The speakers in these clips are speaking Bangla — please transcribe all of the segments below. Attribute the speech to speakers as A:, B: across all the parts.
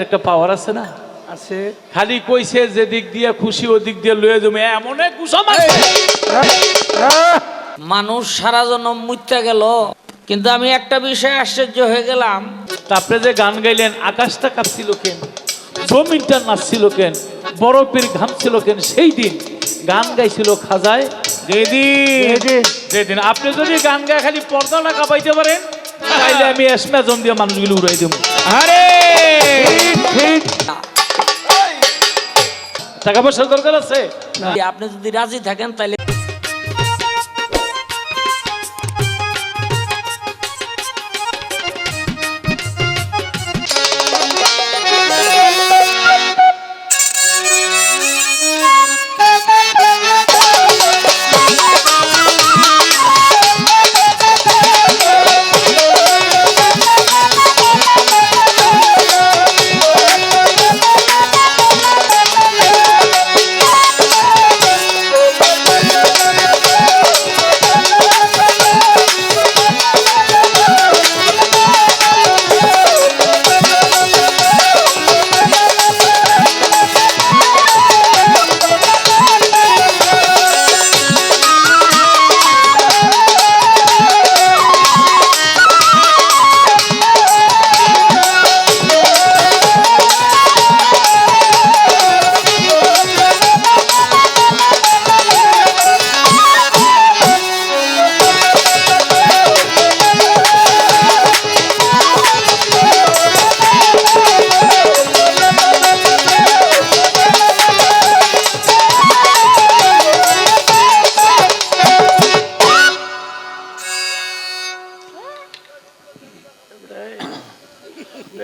A: একটা পাওয়ার আছে না,
B: আছে।
A: খালি কইছে যে দিক দিয়ে খুশি ও দিক দিয়ে লয়ে যাবে এমন এক কুসম আছে।
C: মানুষ সারা জন্ম মুইত্যা গেল, কিন্তু আমি একটা বিষয়ে আশ্চর্য হয়ে গেলাম।
A: তারপরে যে গান গাইলেন, আকাশটা কাঁপছিল কেন, জমিনটা নাচছিল কেন, বরফের ঘামছিল কেন, সেই দিন গান গাইছিল খাজায় যেদিন। আপনি যদি গান গায়ে খালি পর্দাটা কাঁপাইতে পারেন, তাইলে আমি এসমেজন দিয়ে মানুষগুলো উড়াই দেবো।
B: আরে ঠিক
A: টাকা পয়সার দরকার আছে,
C: আপনি যদি রাজি থাকেন তাহলে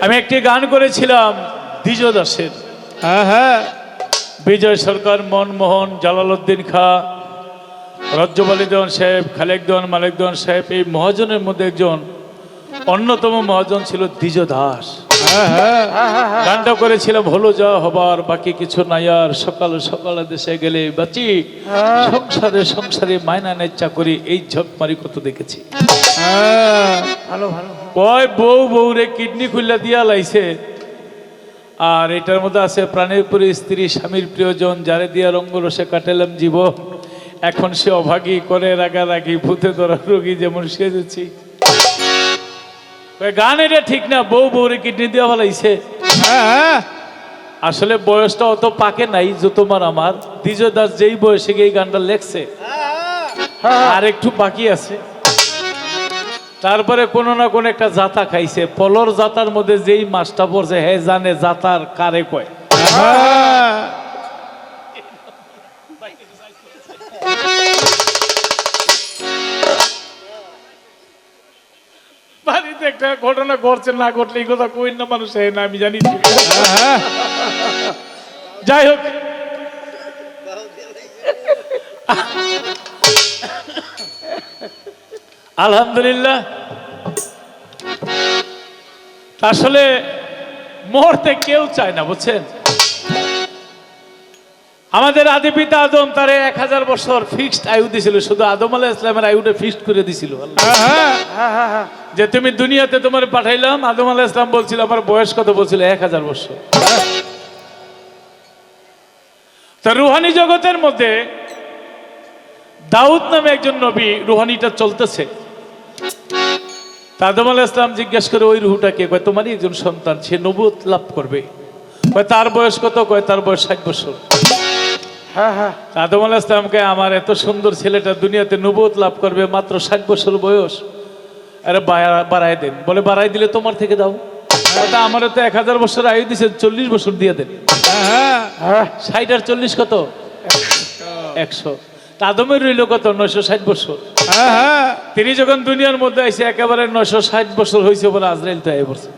A: আমি একটি গান করেছিলাম দ্বিজ দাসের। বিজয় সরকার, মনমোহন, জালালউদ্দিন খাঁ, রজ্জব-আলী দেওয়ান সাহেব, খালেক দেওয়ান, মালেক দেওয়ান সাহেব, এই মহাজনের মধ্যে একজন অন্যতম মহাজন ছিল দ্বিজ দাস। গানটা করেছিলাম হলো যা হবার বাকি কিছু নাই আর, সকাল সকালে দেশে গেলে বাঁচি, সংসারে সংসারে মায়না নেচা করি, এই ঝকমারি কত দেখেছি।
B: ভালো ভালো।
A: কয় বউ বউরে কিডনি খুললা দিয়া লাইছে, আর এটার মধ্যে আছে প্রাণের পরি স্ত্রী, স্বামীর প্রিয়জন, যারে দিয়া রঙ্গরসে কাটালাম জীবন, এখন সে অভাগী করে রাগারাগি, ভূতে ধরা রোগী যেমন সেজেছি। গান এটা ঠিক না, বউ বউরে কিডনি দিয়া ফেলাইছে। আসলে বয়সটা অত পাকে নাই যে তোমার আমার। দ্বিজ দাস যেই বয়সে এই গানটা লেখছে, আর একটু বাকি আছে। তারপরে কোনো না কোনো একটা জাতা খাইছে, পলর জাতার মধ্যে যেই মাছটা পড়ছে, হে জানে জাতার কারে কয়। বাড়িতে একটা ঘটনা ঘটছে, না ঘটলে এই কথা কই না মানুষ, না আমি জানি। যাই হোক, আলহামদুলিল্লাহ। আসলে মরতে কেউ চায় না, বুঝছেন। আমাদের আদি পিতা আদম, তারে 1000 বছর ফিক্সড আয়ু দিছিল, শুধু আদম আলাইহিস সালামের আয়ুটা ফিক্সড করে দিছিল যে তুমি দুনিয়াতে তোমার পাঠাইলাম। আদম আলাইহিস সালাম বলছিল আমার বয়স কত, বলছিল 1000 বছর। তো রুহানি জগতের মধ্যে দাউদ নামে একজন নবী, রুহানিটা চলতেছে। আদম আলাইহিস সালাম জিজ্ঞেস করে ওই রুহুটা কে? কয় তোমারই একজন সন্তান, সে নবুয়ত লাভ করবে। কয় তার বয়স কত? কয় তার বয়স 60 বছর। আদম আলাইহিস সালামকে আমার এত সুন্দর ছেলেটা দুনিয়াতে নবুয়ত লাভ করবে, মাত্র 60 বছর বয়স, আরে বাড়াই দেন। বলে বাড়াই দিলে তোমার থেকে দাও। আমার তো 1000 বছর আয়ু দিছে, 40 বছর দিয়ে দেন। 60 আর 40 কত? 100। আদমের রইল কত? 960 বছর। তিনি যখন দুনিয়ার মধ্যে আইসে একেবারে 960 বছর হয়েছে বলে আজরাইল তো আয় পড়ছে।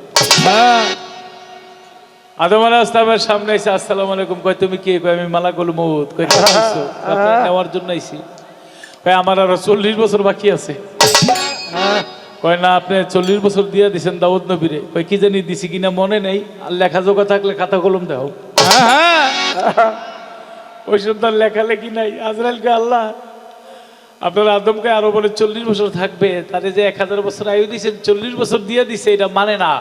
A: আদম আলাইহিস সালামের সামনে আইসে, আসসালামু আলাইকুম। কয় তুমি কে? কয় আমি মালাকুল মউত। কয় নেওয়ার জন্য আইসি। কয় আমার আরো 40 বছর বাকি আছে। কয় না, আপনি 40 বছর দিয়ে দিছেন দাউদ নবীরে। কয় কি জানি দিছি কিনা মনে নেই, আর লেখা জোগা থাকলে খাতা কলম দাও। ওই সন্তান লেখালেখি নাই। আজরাইলকে আল্লাহ আপনার আদমকে আরো বলে 40 বছর থাকবে, তারে যে 1000 বছর আয়ু দিয়েছেন 40 বছর দিয়ে দিছে, এটা মানে না।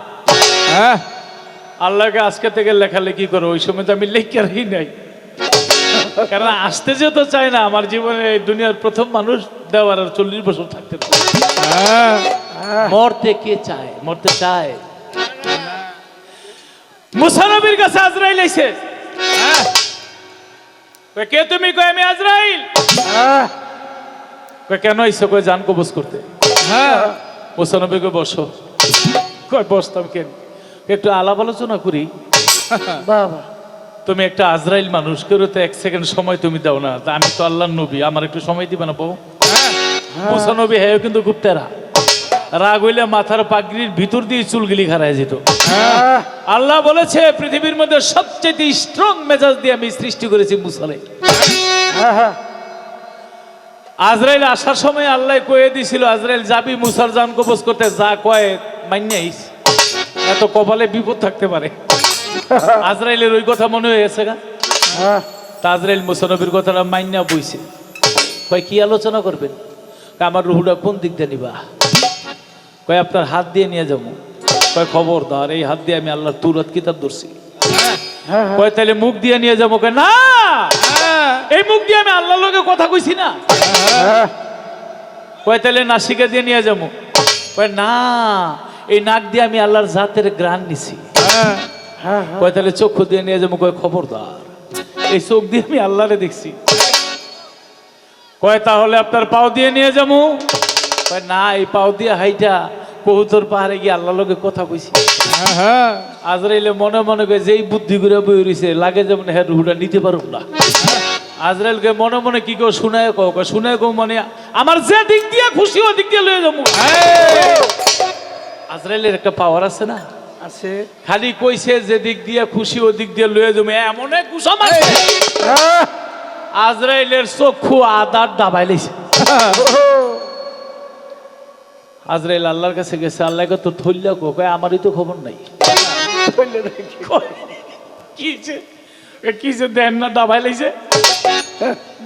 A: আল্লাহকে আজকে থেকে লেখালেখি করো, ওই সময় তো আমি লেখারই নাই, কারণ আসতে যেতে চাই না। আমার জীবনে এই দুনিয়ার প্রথম মানুষ দেওয়ার আর 40 বছর থাকতে পারে। মরতে কে চায়? মরতে চায়। মুসা নবীর কাছে আজরাইল আইছে। কয় কে তুমি? কয় আমি আজরাইল। কয় কেন আইছো? কয় জান কবজ করতে। মুসা নবী কয় বসো। কয় বসতাম কেন? একটু আলাপ আলোচনা করি।
B: বাবা
A: তুমি একটা আজরাইল মানুষ, কেউ তো 1 সেকেন্ড সময় তুমি দাও না, তা আমি তো আল্লাহর নবী, আমার একটু সময় দিবে না বউ? মুসা নবী হ্যাঁ কিন্তু খুব তেরা, রাগ হইলে মাথার পাগড়ির ভিতর দিয়ে চুলগুলি খারায় যেত। আল্লাহ বলেছে পৃথিবীর মধ্যে সবচেয়ে স্ট্রং মেজাজ দিয়ে আমি সৃষ্টি করেছি মুসারে। আজরাইল আসার সময় আল্লাহ কয়ে দিছিল, আজরাইল যাবি মুসার জান কবজ করতে, যা কয় মাইনাইস, এত কপালে বিপদ থাকতে পারে। আজরাইলের ওই কথা মনে হয়েছে গা। তা আজরাইল মুসা নবীর কথাটা মাইনা বইছে। কয় কি আলোচনা করবেন? কয় আমার রুহুটা কোন দিক দিয়ে নিবা? কয় আপনার হাত দিয়ে নিয়ে যাবো। কয় খবরদার, এই হাত দিয়ে আমি আল্লাহর তুরাত কিতাব ধরছি। কয় তাহলে মুখ দিয়ে নিয়ে যাবো? কয় না, এই মুখ দিয়ে আমি আল্লাহর লগে কথা কইছি না। কয় তাহলে নাসিকা দিয়ে নিয়ে যাবো? কয় না, এই নাক দিয়ে আমি আল্লাহর জাতের গ্রাণ নিছি। কয় তাহলে চক্ষু দিয়ে নিয়ে যাবো? কয় খবরদার, এই চোখ দিয়ে আমি আল্লাহরে দেখছি। কয় তাহলে আপনার পাও দিয়ে নিয়ে যাবো? কয় না, এই পাও দিয়ে হাইটা কবুতর পাহাড়ে গিয়ে আল্লাহর লগে কথা কইছি। আজরাইলে মনে মনে কয় যেই বুদ্ধি করে বই রইছে, লাগে যেমন হ্যাঁ রুহুটা নিতে পারুম না। আজরাইলকে মনে মনে কি কেউ শুনায় কও? শুনায় কও মানে আমার যে দিক দিয়ে খুশি ও দিক দিয়ে লয়ে যাবো। আজরাইলের একটা পাওয়ার আছে না?
B: আছে।
A: খালি কইছে যে দিক দিয়ে খুশি ও দিক দিয়ে লয়ে যাবো, এমন এক কুসা মারছে আজরাইলের চক্ষু আদার দাবাই লাইছে। আজরাইল আল্লাহর কাছে গেছে, আল্লাহকে তো ধরলা কো? কয় আমারই তো খবর নাই। কিছে দেন না, দাবাই লাইছে,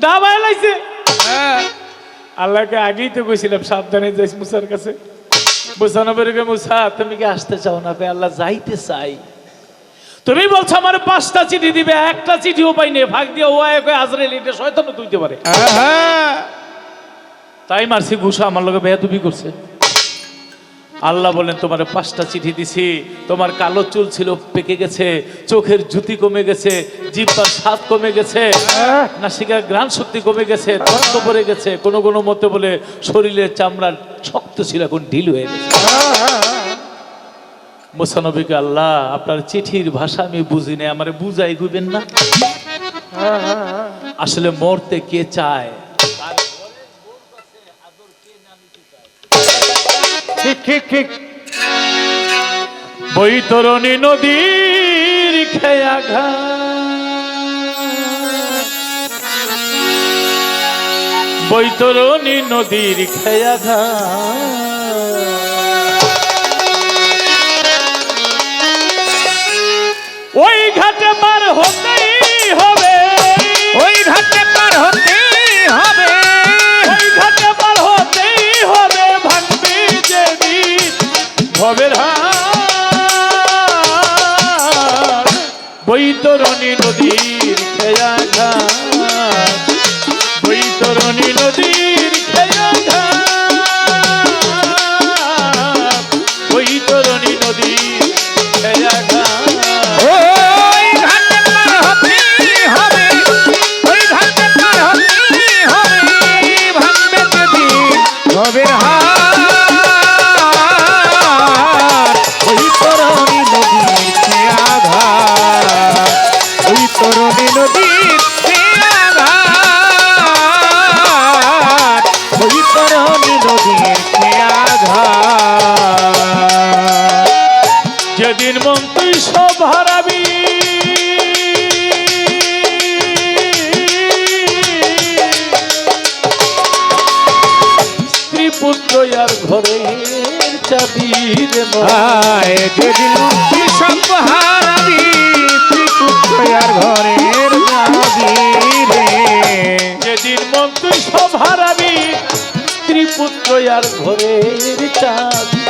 A: দাবাই লাইছে। আল্লাহকে আগেই তো কইছিলাম সাবধানে যাইস মুসার কাছে। মুসা নবীর কে মুসা তুমি কি আসতে চাও না? কয় আল্লাহ যাইতে চাই। তুমি বলছো আমার 5টা চিঠি দিবে, একটা চিঠিও পাই নাই, ভাগ দিয়ে ও কয় আজরাইল এটা শয়তানও তুইতে পারে, তাই মারছি ঘুষা, আমার লগে বেয়াদবি করছে। আল্লাহ বলেন তোমার 5টা চিঠি দিছি, তোমার কালো চুল ছিল পেকে গেছে, চোখের জ্যোতি কমে গেছে, জিহ্বার স্বাদ কমে গেছে, নাসিকার ঘ্রাণ শক্তি কমে গেছে, রক্ত পড়ে গেছে, কোনো কোনো মতে বলে শরীরের চামড়া শক্ত ছিল, এখন ঢিল হয়ে গেছে। মুসা নবীকে আল্লাহ আপনার চিঠির ভাষা আমি বুঝি না, আমারে বুঝাই দিবেন না? আসলে মরতে কে চায়?
B: ঠিক ঠিক ঠিক।
A: বৈতরণী নদীর খেয়া ঘাট, বৈতরণী নদীর খেয়া ঘাট, ওই ঘাটে পার হতেই হবে,
B: ওই ঘাটে পার হতেই হবে,
A: ওই ঘাটে পার হতেই হবে, ভাঙবে যেদিন ভবের হাট, বৈতরণী নদীর খেয়া ঘাট, বৈতরণী নদীর খেয়া ঘাট, বৈতরণী নদীর খেয়া ঘাট।
B: ওই ঘাটে পার হতেই হবে, ওই ঘাটে পার হতেই হবে, ভাঙবে যেদিন ভবের হাট, ওই তরণী নদীর খেয়া ঘাট, ওই তরণী নদীর খেয়া ঘাট, ওই তরণী নদীর খেয়া ঘাট।
A: যেদিন মন তুই সব হারাবি, স্ত্রী পুত্র আর ঘরে চাবি রে
B: আয় যেদিন তুই সব হারাবি, তুই পুত্র আর ঘরের যাবি রে।
A: যেদিন মন তুই সব হারাবি, স্ত্রী পুত্র আর ঘরের চাবি,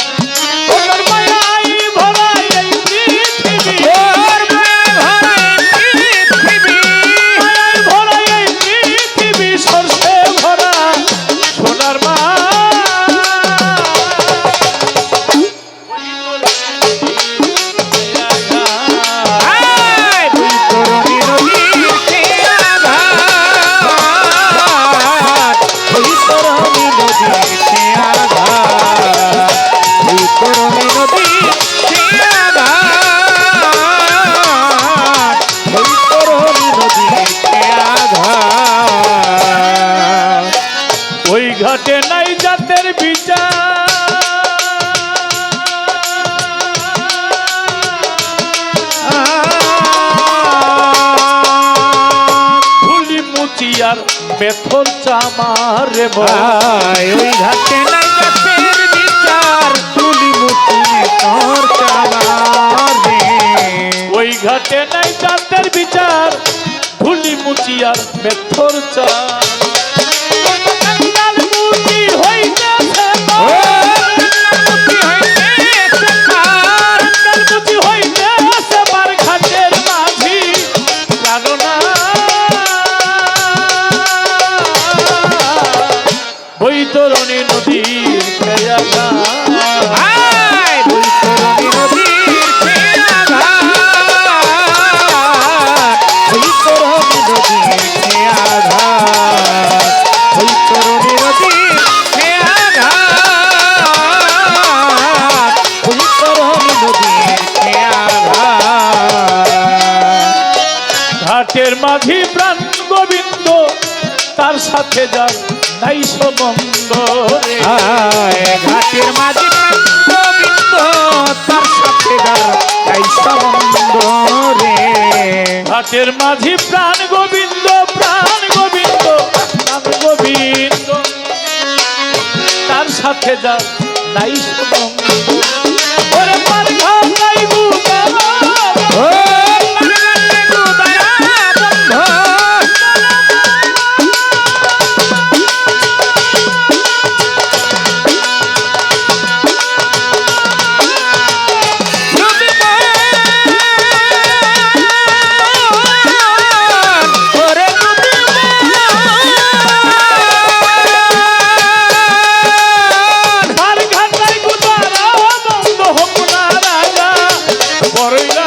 A: ওনার মায়াই ভরা এই পৃথিবী, আর মেথর চামার রে
B: আয় ওই ঘাটে নাই গাছের বিচার তুলি মুখে তোর চামারে
A: ওই ঘাটে নাই চাঁদের বিচার ধুলি মুচি আর মেথর চার মুচি হইতেছে মুচি হইতেছে বার ঘাটের মাঝি জানো না বৈতরণী নদীর খেয়া
B: আয় বৈতরণী নদীর খেয়া ঘাট বৈতরণী নদীর খেয়া ঘাট বৈতরণী নদীর খেয়া ঘাট বৈতরণী নদীর খেয়া ঘাট
A: ঘাটের মাঝি প্রাণ গোবিন্দ তার সাথে যার নাই সম্বন্ধ রে।
B: আয় ঘাটের মাঝি গোবিন্দ তার সাথে যার তাই সম্বন্ধ রে
A: ঘাটের মাঝি প্রাণ গোবিন্দ প্রাণ গোবিন্দ প্রাণ গোবিন্দ তার সাথে যার নাই সম্বন্ধ ওরে পার ঘাট নাই গুদারা
B: ও মানলে গুদয়া বন্ধ নদী ওরে নদী
A: পার ঘাট নাই গুদারা বন্ধ হোক না রাজা বড়ইরা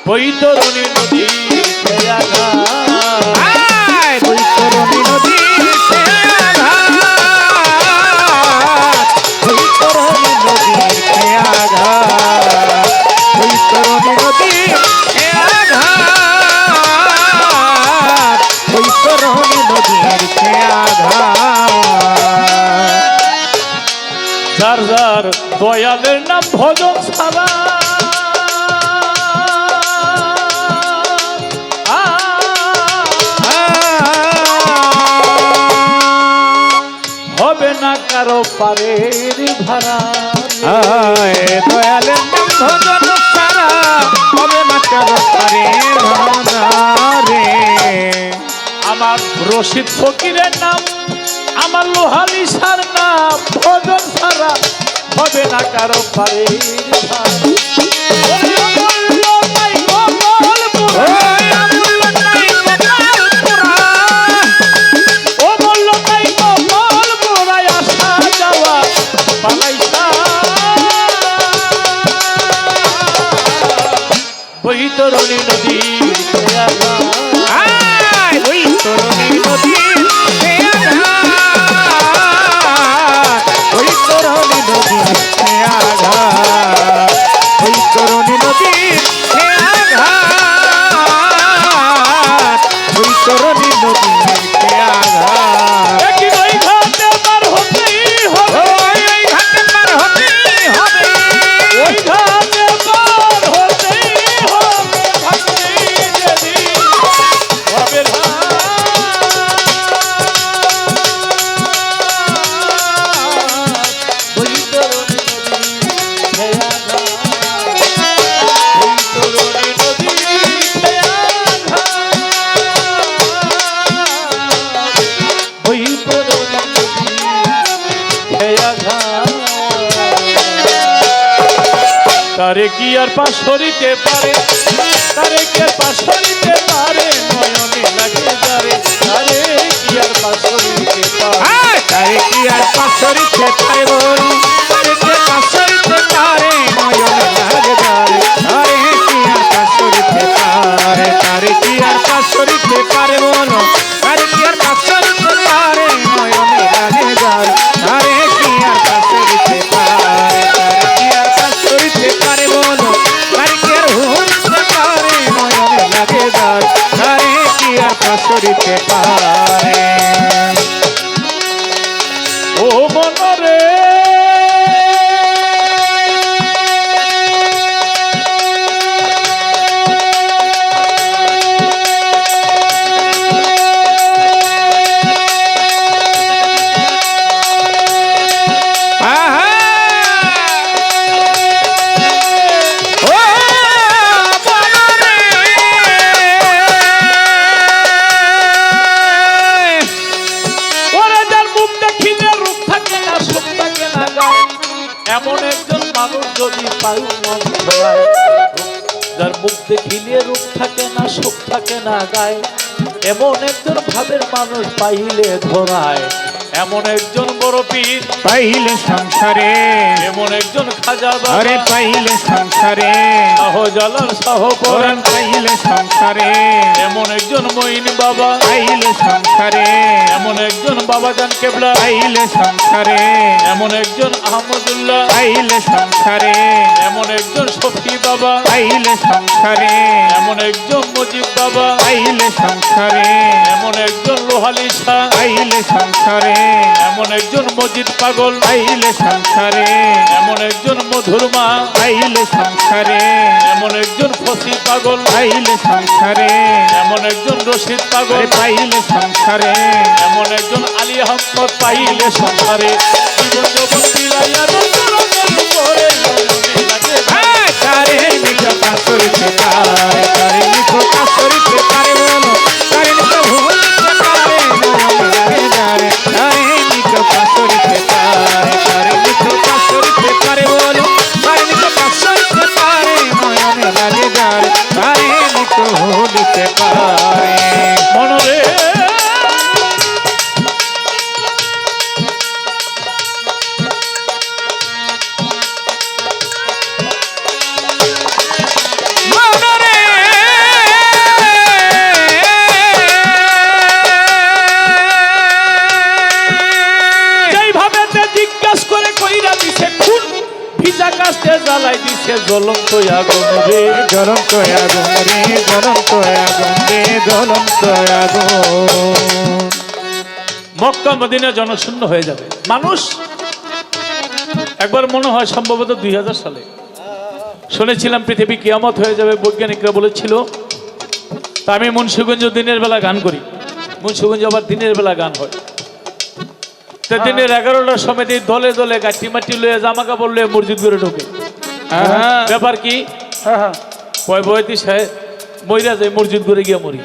A: বৈতরণী নদীর খেয়া ঘাট
B: আয় বৈতরণী নদীর খেয়া ঘাট বৈতরণী নদীর খেয়া ঘাট বৈতরণী নদীর খেয়া ঘাট বৈতরণী নদীর খেয়া ঘাট
A: যার যার দয়ালের নাম ভজন ছাড়া হবে না কারো পারের ভাড়া
B: আয় দয়ালের নাম ভজন সারা হবে না কারো পারে ভানা রে
A: আমার রশিদ ফকিরের নাম আমার লোহালি সার নাম ভজন ছাড়া হবে না কারো পারের ভাড়া ওরে অমূল্য নাই গোপালপুরা,
B: ওই আমূল্য নাই গোপালপুরা
A: অমূল্য নাই গোপালপুরায় আসা যাওয়া বানাইছা বৈতরণী নদীর খেয়া ঘাট।
B: আয় বৈতরণী নদীর খেয়া ঘাট বৈতরণী নদীর খেয়া ঘাট বৈতরণী নদীর খেয়া ঘাট বৈতরণী নদীর খেয়া ঘাট
A: একই ওই ঘাটে পার হতেই হবে,
B: ওই ওই ঘাটে পার হতেই হবে
A: ওই ঘাটে পার হতেই হবে, ভাবতেই যেদিন হবে ঘাট। বৈতরণী নদীর খেয়া ঘাট, বৈতরণী নদীর খেয়া ঘাট, বৈতরণী নদীর খেয়া ঘাট। তারে কি আর পাশ করিতে পারে, তারে কি আর পাশ করিতে পারে, নয়নে লাগে যারে, তারে কি আর পাশ করিতে পারে।
B: আয় তারে কি আর পাশরিতে পারে বলু তারে কি পাশরিতে পারে নয়নে লাগে যারে তারে কি আর পাশরিতে পারে তারে কি আর পাশরিতে পারে বলু তারে কি আর পাশরিতে পারে নয়নে লাগে যারে তারে কি আর পাশরিতে পারে তারে কি আর পাশরিতে পারে বলু তারে কি আর হুনতে পারে নয়নে লাগে যারে তারে কি আর পাশরিতে পারে
A: ও মনরে একজন মানুষ যদি পায় মন ধরায়, যার মুখ দেখিলে রূপ থাকে না, সুখ থাকে না গায়ে, এমন একজন ভাবের মানুষ পাইলে ধরায়, এমন একজন বড় পীর
B: পাইলে সংসারে,
A: এমন একজন খাজা
B: আরে
A: বাবা
B: পাইলে সংসারে,
A: শাহজালাল শাহ
B: কোরআন
A: পরাণ,
B: পাইলে সংসারে,
A: এমন একজন মঈন বাবা,
B: পাইলে সংসারে,
A: এমন একজন বাবাজান কেবলা,
B: পাইলে সংসারে,
A: এমন একজন আহমদুল্লাহ,
B: পাইলে সংসারে,
A: এমন একজন শফি বাবা,
B: পাইলে সংসারে,
A: এমন একজন মুজিব বাবা,
B: পাইলে সংসারে,
A: এমন একজন লোহালি শাহ,
B: পাইলে সংসারে,
A: এমন একজন মজিদ পাগল,
B: পাইলে সংসারে,
A: এমন একজন মধুর মা,
B: পাইলে সংসারে,
A: এমন একজন ফসি পাগল,
B: পাইলে সংসারে,
A: এমন একজন রশিদ পাগল,
B: আরে পাইলে সংসারে,
A: এমন একজন আলী আহমদ পাইলে সংসারে, জীবন জগৎ বিলাইয়া রসুলের উপরে নয়নে লাগে
B: হ্যাঁ, তারে নিখো কাসরিতে তারে, তারে নিখো কাসরিতে তারে বলো, তারে নিখো ভুলিতে তারে, নয়নে লাগে যারে, তারে নিখো কাসরিতে তারে, তারে নিখো কাসরিতে তারে বলো, তারে নিখো কাসরিতে তারে, নয়নে লাগে যারে, তারে নিখো ভুলিতে পারে।
A: মনরে
B: মনরে
A: যেইভাবে জিজ্ঞাসা করে কইরা দিছে খুন, ভিজা কাস্তে জ্বালাই দিছে জ্বলন্ত আগুন রে,
B: জ্বলন্ত আগুন রে, জ্বলন্ত আগুন রে, জ্বলন্ত আগুন।
A: মক্কা মদিনা জনশূন্য হয়ে যাবে। মানুষ একবার মনে হয় সম্ভবত 2000 সালে শুনেছিলাম পৃথিবী কিয়ামত হয়ে যাবে, বৈজ্ঞানিকরা বলেছিল। তা আমি মুন্সিগঞ্জ দিনের বেলা গান করি, মুন্সিগঞ্জ আবার দিনের বেলা গান হয়। তো দিনের 11টার সময় দিয়ে দলে দলে গাটি মাটি লয়ে জামা কাপড় লয়ে মসজিদ করে ঢোকে। ব্যাপার কি? কয় বয়তি সাহেব মইরা যায় মসজিদ করে গিয়ে মরি,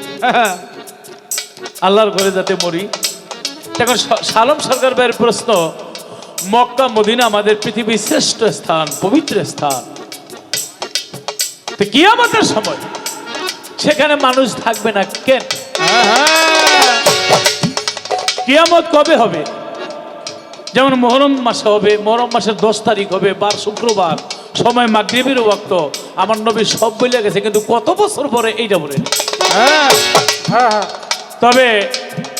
A: আল্লাহর ঘরে যাতে মরি। এখন সালম সরকার ভাইয়ের প্রশ্ন, মক্কা মদিনা আমাদের পৃথিবীর শ্রেষ্ঠ স্থান, পবিত্র স্থান, তো কিয়ামতের সময় সেখানে মানুষ থাকবে না কেন? কিয়ামত কবে হবে? যেমন মুহররম মাসে হবে, মুহররম মাসের 10 তারিখ হবে, বার শুক্রবার, সময় মাগরিবের ওয়াক্ত। আমার নবী সব বলে গেছে, কিন্তু কত বছর পরে এইটা বলে। তবে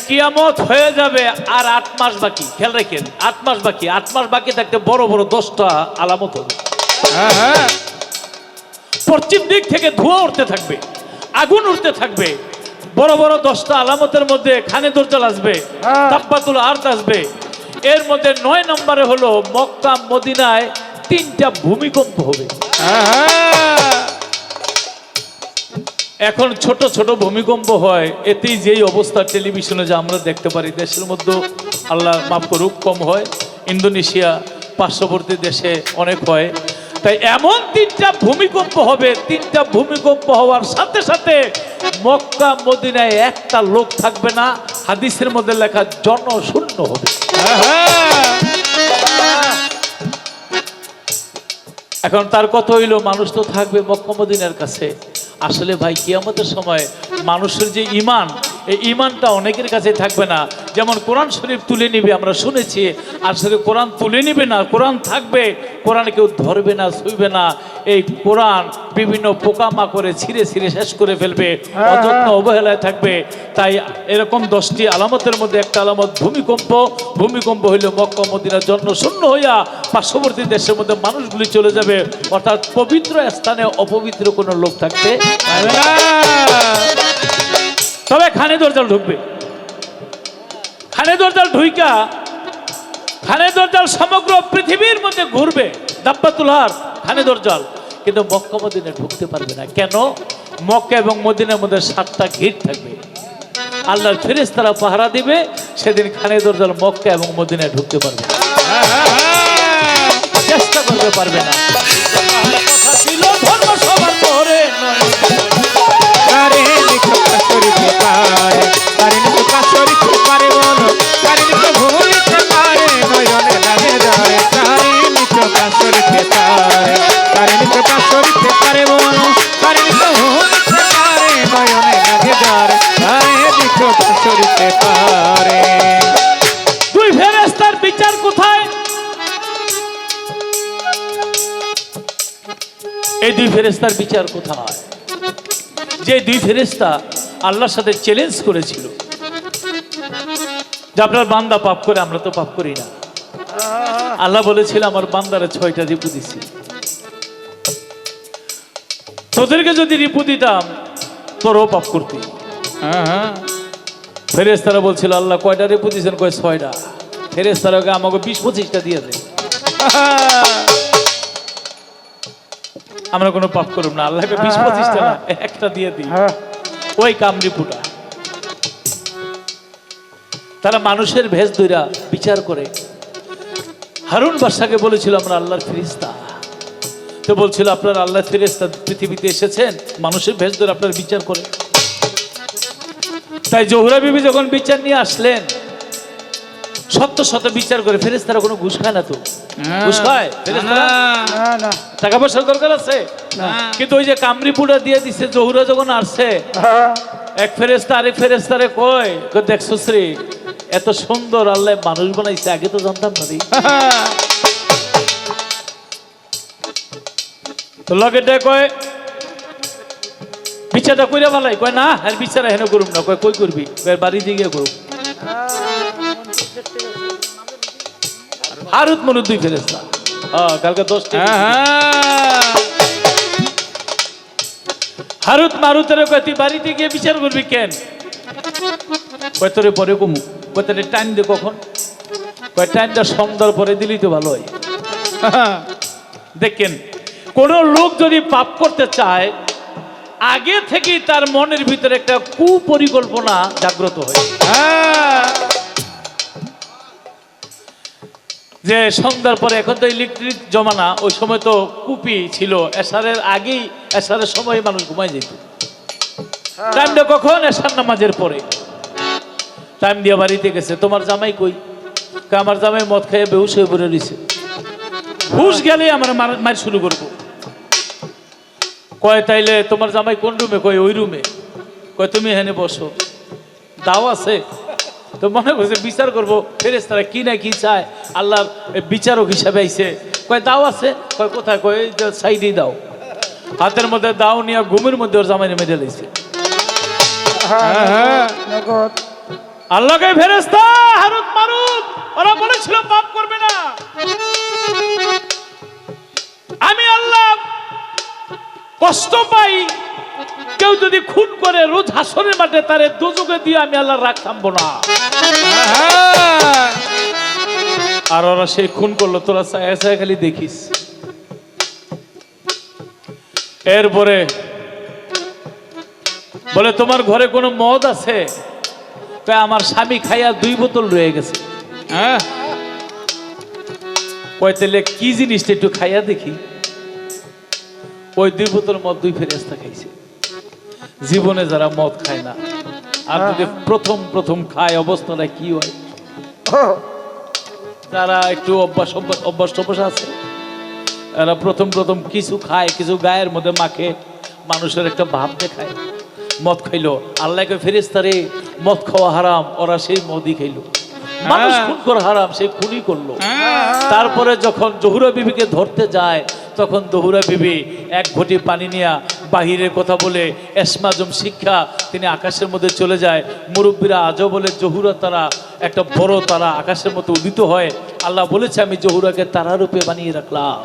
A: কিয়ামত হয়ে যাবে আর 8 মাস বাকি। খেয়াল রাখেন, 8 মাস বাকি। 8 মাস বাকি থাকতে বড় বড় 10টা আলামত হবে। পশ্চিম দিক থেকে ধোঁয়া উঠতে থাকবে, আগুন উঠতে থাকবে। বড় বড় 10টা আলামতের মধ্যে খানে দরজাল আসবে, তাব্বাতুল আরদ আসবে। এর মধ্যে 9 নম্বরে হলো মক্কা মদিনায় 3টা ভূমিকম্প হবে। এখন ছোট ছোট ভূমিকম্প হয়, এতেই যেই অবস্থা টেলিভিশনে যা আমরা দেখতে পারি, দেশের মধ্যে আল্লাহ মাফ করুক কম হয়, ইন্দোনেশিয়া পার্শ্ববর্তী দেশে অনেক হয়। তাই এমন 3টা ভূমিকম্প হবে, 3টা ভূমিকম্প হওয়ার সাথে সাথে মক্কা মদিনায় একটা লোক থাকবে না, হাদিসের মধ্যে লেখা জনশূন্য হবে। এখন তার কথা হইল মানুষ তো থাকবে মক্কা মদিনার কাছে। আসলে ভাই কিয়ামতের সময় মানুষের যে ঈমান, এই ঈমানটা অনেকের কাছে থাকবে না। যেমন কোরআন শরীফ তুলে নিবে, আমরা শুনেছি, আসলে কোরআন তুলে নিবে না, কোরআন থাকবে, কোরআন কেউ ধরবে না, ছুঁইবে না। এই কোরআন বিভিন্ন পোকামাকড়ে ছিঁড়ে ছিঁড়ে শেষ করে ফেলবে, অযত্ন অবহেলায় থাকবে। তাই এরকম 10টি আলামতের মধ্যে একটা আলামত ভূমিকম্প। ভূমিকম্প হইলে মক্কা মদিনার জন্য শূন্য হইয়া পার্শ্ববর্তী দেশের মধ্যে মানুষগুলি চলে যাবে, অর্থাৎ পবিত্র স্থানে অপবিত্র কোনো লোক থাকতে পারবে না। তবে খানে দরজাল ঢুকবে, খানে দরজাল ঢুইকা খানে দরজাল সমগ্র পৃথিবীর মধ্যে ঘুরবে, দাব্বাতুল আরদ খানে দরজাল, কিন্তু মক্কা মদিনায় ঢুকতে পারবে না। কেন? মক্কা এবং মদিনার মধ্যে 7টা গেট থাকবে, আল্লাহর ফেরেশতারা পাহারা দিবে। সেদিন খানে দরজাল মক্কা এবং মদিনায় ঢুকতে পারবে না, চেষ্টা করতে পারবে না। কথা ছিল ধর্ম সবার পরে নয়,
B: তারে নিখো কাসরিতে তারে, তারে নিখো কাসরিতে পারে বলো, তারে নিখো ভুলিতে পারে, নয়নে লাগে যারে, তারে নিখো কাসরিতে তারে। তারে তারে নিতে পাশরিতে তারে বলো তারে নিতে হুমিতে তারে নয়নে লাগে যারে তারে নিতে পাশরিতে তারে।
A: দুই ফেরেশতার বিচার কোথায়? এই দুই ফেরেশতার বিচার কোথায়? যে দুই ফেরেশতা আল্লাহর সাথে চ্যালেঞ্জ করেছিল যে আপনার বান্দা পাপ করে, আমরা তো পাপ করি না। আল্লাহ বলেছিল আমার বান্দারে 6টা রিপু দিছি, তোদেরকে যদি রিপু দিতাম তোরও পাপ করতি। ফেরেশতারা বলছিল আল্লাহ কয়টা রিপু দিয়েছেন? কয় 6টা। ফেরেশতারা আমাকে 20-25টা দিয়ে দেয়, আমরা কোনো পাপ করব না। আল্লাহকে 20-25টা না, একটা দিয়ে দিই, ওই কামরিপুটা। তারা মানুষের ভেষ ধইরা বিচার করে। হারুন বাদশাকে বলেছিল আমরা আল্লাহর ফেরেশতা, তো বলছিল আপনার আল্লাহর ফেরেশতা পৃথিবীতে এসেছেন মানুষের ভেষ ধরে আপনার বিচার করে। তাই জোহরা বিবি যখন বিচার নিয়ে আসলেন, সত্য সত্য বিচার করে। ফেরেশতারা কোনো ঘুষ খায় না তো? ঘুষ খায় ফেরেশতারা? টাকা পয়সার দরকার আছে, কিন্তু ওই যে কামরিপুরা দিয়ে দিছে জহুরা যখন আসছে, এক ফেরেশতা আরেক ফেরেশতারে কয় দেখছো শ্রী এত সুন্দর আল্লাহ মানুষ বানাইছে, আগে তো জানতাম না রে। তো লগেটা কয় বিচারটা কইরা ভালাই, কয় না আর বিচার হেন করুম না। কয় কই করবি? কয় বাড়ি দিয়ে করুম। হারুত মারুত দুই ফেরেশতা, কালকে 10টা। হারুত মারুতের কয় তুই বাড়িতে গিয়ে বিচার করবি কেন? কয় তোরে পরে কমু। কয় তোরে টাইম দে কখন? কয় টাইমটা সন্ধ্যার পরে দিলেই তো ভালো হয়। দেখেন কোন লোক যদি পাপ করতে চায় আগে থেকেই তার মনের ভিতরে একটা কুপরিকল্পনা জাগ্রত হয় যে সন্ধ্যার পরে, এখন তো ইলেকট্রিক জমানা, ওই সময় তো কুপি ছিল, এশারের আগেই, এশারের সময় মানুষ ঘুমায় যেত। টাইমটা কখন? এশার নামাজের পরে। টাইম দিয়ে বাড়িতে গেছে, তোমার জামাই কই? আমার জামাই মদ খাইয়ে বেহুশ হয়ে পড়ে রয়েছে, হুশ গেলে আমার মার শুরু করবো। কয় তাইলে তোমার জামাই কোন রুমে? কয় ওই রুমে। কয় তুমি এখানে বসো, দাও আছে। তো মনে করছে বিচার করবো, ফেরেশতারা কি না কি চায়, আল্লাহ বিচারক হিসাবে আইছে। কয় দাও আছে। কয় কোথায়? কয় সাইডেই দাও। হাতের মধ্যে দাও নিয়ে ঘুমের মধ্যে ওর জামাই মেরে দিয়েছে। আল্লাহকে ফেরেশতা হারুত মারুত ওরা বলেছিল পাপ করবে না। আমি আল্লাহ কষ্ট পাই, কেউ যদি খুন করে রোজ হাসরের মাঠে তারে দোজকে দিয়ে আমি আল্লাহ রাগ থামবো না। আর ওরা সেই খুন করলো, তোরা ছায়া ছায়া খালি দেখিস। এরপরে বলে তোমার ঘরে কোনো মদ আছে? আমার স্বামী খাইয়া 2 বোতল রয়ে গেছে। কয় তাহলে কি জিনিসটা একটু খাইয়া দেখি। ওই 2 বোতল মদ 2 ফেরেশতা খাইছে। জীবনে যারা মদ খায় না, আর যদি প্রথম প্রথম খায় অবস্থাটা কি হয়? যারা একটু অভ্যাস আছে, এরা প্রথম প্রথম কিছু খায়, কিছু গায়ের মধ্যে মাখে, মানুষের একটা ভাব দেখায়। মদ খাইলো, আল্লাহকে ফেরেশতারে মদ খাওয়া হারাম, ওরা সেই মদই খাইলো। মানুষ খুন করা হারাম, সেই খুনই করলো। তারপরে যখন জহুরা বিবিকে ধরতে যায়, তখন জহুরা বিবি 1 ঘটি পানি নিয়ে বাহিরের কথা বলে এসমাজম শিক্ষা তিনি আকাশের মধ্যে চলে যায়। মুরব্বীরা আজও বলে জহুরা তারা একটা বড় তারা আকাশের মধ্যে উদিত হয়। আল্লাহ বলেছে আমি জহুরাকে তারারূপে বানিয়ে রাখলাম।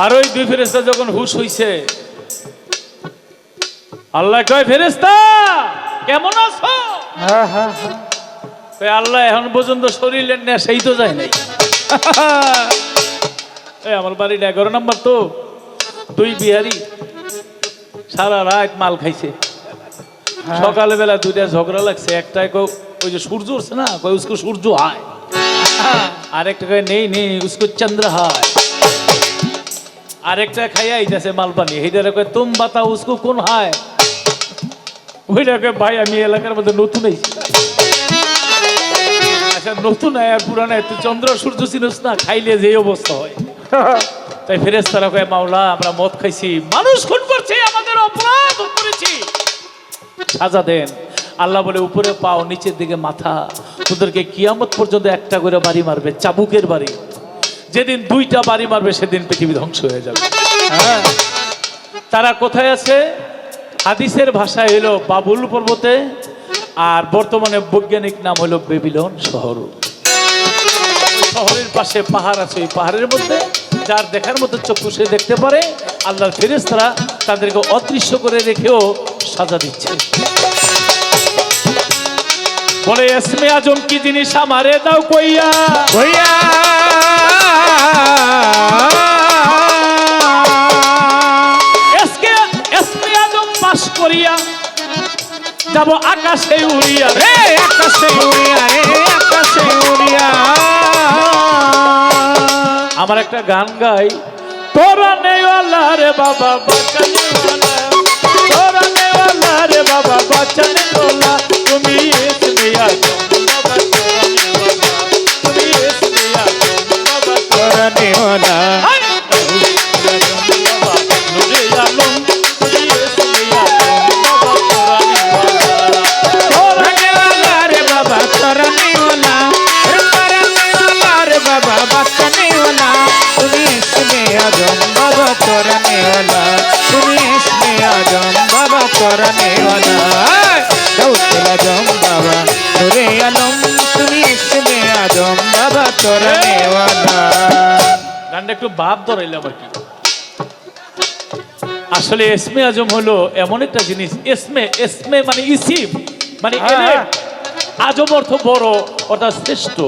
A: আর ওই 2 ফেরেশতা যখন হুশ হইছে, আল্লাহ কয় ফেরেশতা কেমন আছো? আল্লাহ এখন পর্যন্ত শরীরের নেশাই তো যায় নাই। আমার বাড়িটা 11 নম্বর, তো 2 বিহারি সারা রাত মাল খাইছে। সকালে বেলা 2টা ঝগড়া লাগছে। একটাই ওই যে সূর্য উঠছে না, কয় উসকো সূর্য হায়, আরেকটা কয় নেই নেই উসকো চন্দ্র হায়। আরেকটা খাইয়া আইতাছে মাল পানি, এইটারে কয় তুম বাতাও উসকো কোন হায়। ওইটাকে ভাই আমি এলাকার মধ্যে নতুন আইছি। আচ্ছা নতুন আয় আর পুরানো, তুই চন্দ্র সূর্য চিনস না, খাইলে যে অবস্থা হয়। তাই ফেরেশতারা কয় মাওলা আমরা মদ খাইছি, মানুষ খুন করছে, আমাদের অপরাধ করেছি, সাজা দেন। আল্লাহ বলে উপরে পাও নিচের দিকে মাথা, তোদেরকে কিয়ামত পর্যন্ত একটা করে বাড়ি মারবে, চাবুকের বাড়ি। যেদিন দুইটা বাড়ি মারবে সেদিন পৃথিবী ধ্বংস হয়ে যাবে। হ্যাঁ, তারা কোথায় আছে? হাদিসের ভাষায় হলো বাবুল পর্বতে, আর বর্তমানে বৈজ্ঞানিক নাম হলো বেবিলন শহর। শহরের পাশে পাহাড় আছে, ওই পাহাড়ের মধ্যে যার দেখার মতো চক্ষু সে দেখতে পারে। আল্লাহর ফেরেশতারা তাদেরকে অদৃশ্য করে রেখেও সাজা দিচ্ছে। বলে ইসমে আজম কি জিনিস আমারে দাও কইয়া,
B: কইয়া
A: ইসমে আজম পাশ করিয়া যাব আকাশে উড়িয়া,
B: রে আকাশে উড়িয়া, রে আকাশে উড়িয়া।
A: আমার একটা গান গাই, তোরা নেওয়ালা রে বাবা বাঁচানেওয়ালা, তোরা নেওয়ালা রে বাবা বাঁচানেওয়ালা, তুমি ইসমে আজম বাবা তোরা নেওয়ালা, তুমি ইসমে আজম বাবা তোরা
B: নেওয়ালা।
A: বাবা নূরে আলম, তুমি ইসমে আজম বাবা তোরা নেওয়ালা,
B: তোরা নেওয়ালা রে বাবা তোরা নেওয়ালা, তোরা নেওয়ালা রে বাবা বাঁচানেওয়ালা, তুমি ইসমে আজম বাবা তোরা নেওয়ালা, তুমি ইসমে আজম বাবা তোরা নেওয়ালা। গাউসুল আজম বাবা নূরে আলম, তুমি ইসমে আজম বাবা তোরা নেওয়ালা।
A: গানটা একটু বাপ ধরাইলাম আর কি। আসলে ইসমে আজম হলো এমন একটা জিনিস, ইসমে মানে ইসিম, মানে এলেম। আজম অর্থ বড়, অর্থাৎ শ্রেষ্ঠ।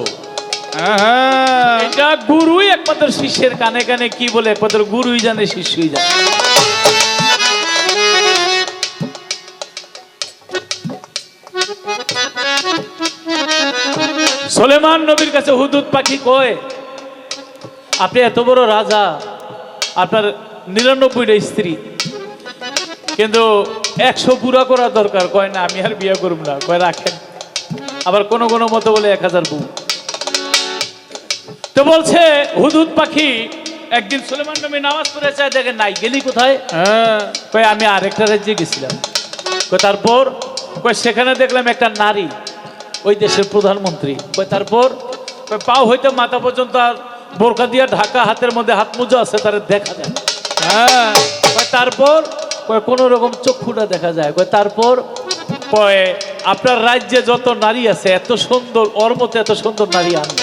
A: এটা গুরুই একমাত্র শিষ্যের কানে কানে কি বলে একমাত্র গুরুই জানে, শিষ্যই জানে। সুলেমান নবীর কাছে হুদুদ পাখি কয়, আপনি এত বড় রাজা, আপনার 99টা স্ত্রী, কিন্তু 100 পুরা করা দরকার। কয় না আমি আর বিয়ে করব না, কয় রাখেন। আবার কোন কোন মতো বলে 1000 বউ। তো বলছে হুদুদ পাখি একদিন সুলেমান নবী নামাজ পড়ে চায়, দেখে নাই, গেলি কোথায়? কয় আমি আরেকটা রাজ্যে গেছিলাম। কয় তারপর? কয় সেখানে দেখলাম একটা নারী, ওই দেশের প্রধানমন্ত্রী। কয় তারপর? কয় পাও হইতে মাথা পর্যন্ত আর বোরকা দিয়ে ঢাকা, হাতের মধ্যে হাত মোজা আছে, তার দেখা যায়। কয় তারপর? কয় কোন রকম চক্ষুটা দেখা যায়। কয় তারপর? কয় আপনার রাজ্যে যত নারী আছে এত সুন্দর, ওর মতো এত সুন্দর নারী আনবে।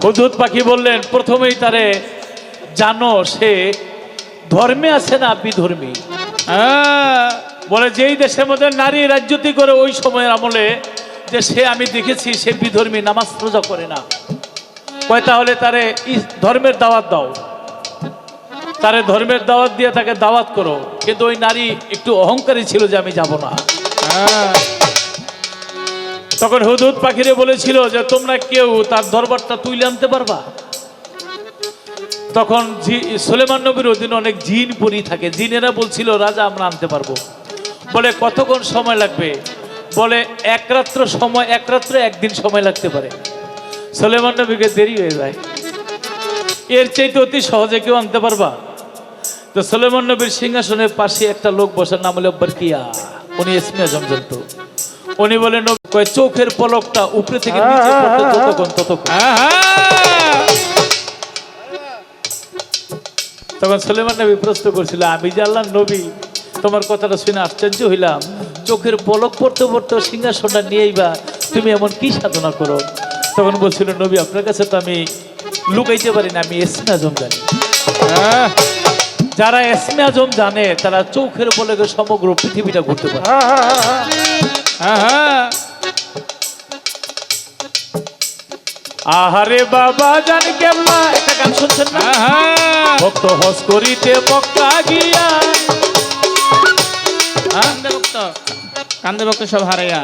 A: হুদহুদ পাখি বললেন, প্রথমেই তারে জানো সে ধর্মে আছে না বিধর্মী। বলে যেই দেশের মধ্যে নারী রাজ্যতি করে ওই সময়ের আমলে, যে সে আমি দেখেছি সে বিধর্মী, নামাজ রোজা করে না। কয় তাহলে তারে ধর্মের দাওয়াত দাও, তারে ধর্মের দাওয়াত দিয়ে তাকে দাওয়াত করো। কিন্তু ওই নারী একটু অহংকারী ছিল যে আমি যাব না। তখন হুদহুদ পাখিরে বলেছিল যে তোমরা কেউ তার দরবারটা তুলে আনতে পারবা? তখন সুলেমান নবীর অধীনে অনেক জিন পরি থাকে, জিনেরা বলছিল রাজা আমরা আনতে পারবো। বলে কতক্ষণ সময় লাগবে? বলে এক রাত্র সময়, এক রাত্র একদিন সময় লাগতে পারে। সুলেমান নবীকে দেরি হয়ে যায়, এর চাইতে অতি সহজে কেউ আনতে পারবা? তো সুলেমান নবীর সিংহাসনের পাশে একটা লোক বসার নাম হলো বারকিয়া, উনি ইসমে আজম জানত। উনি বলেন কয় চোখের পলকটা উপরে থেকে নিচে পড়তে যতক্ষণ ততক্ষণ। তখন সুলেমান নবী প্রশ্ন করছিল, আমি যে আল্লাহর নবী, তোমার কথাটা শুনে আশ্চর্য হইলাম, চোখের পলক পড়তে পড়তে সিংহাসনটা নিয়েইবা, তুমি এমন কি সাধনা করো? তখন বলছিল নবী আপনার কাছে তো আমি লুকাইতে পারি না, আমি ইসমে আজম জানি। যারা ইসমে আজম জানে তারা চোখের পলকে সমগ্র পৃথিবীটা ঘুরতে পারে। আহারে বাবা জানি কেমলা, একটা গান শুনছেন না? ভক্ত হস করিতে মক্কা গিয়া,
B: কান্দে ভক্ত সব হারাইয়া,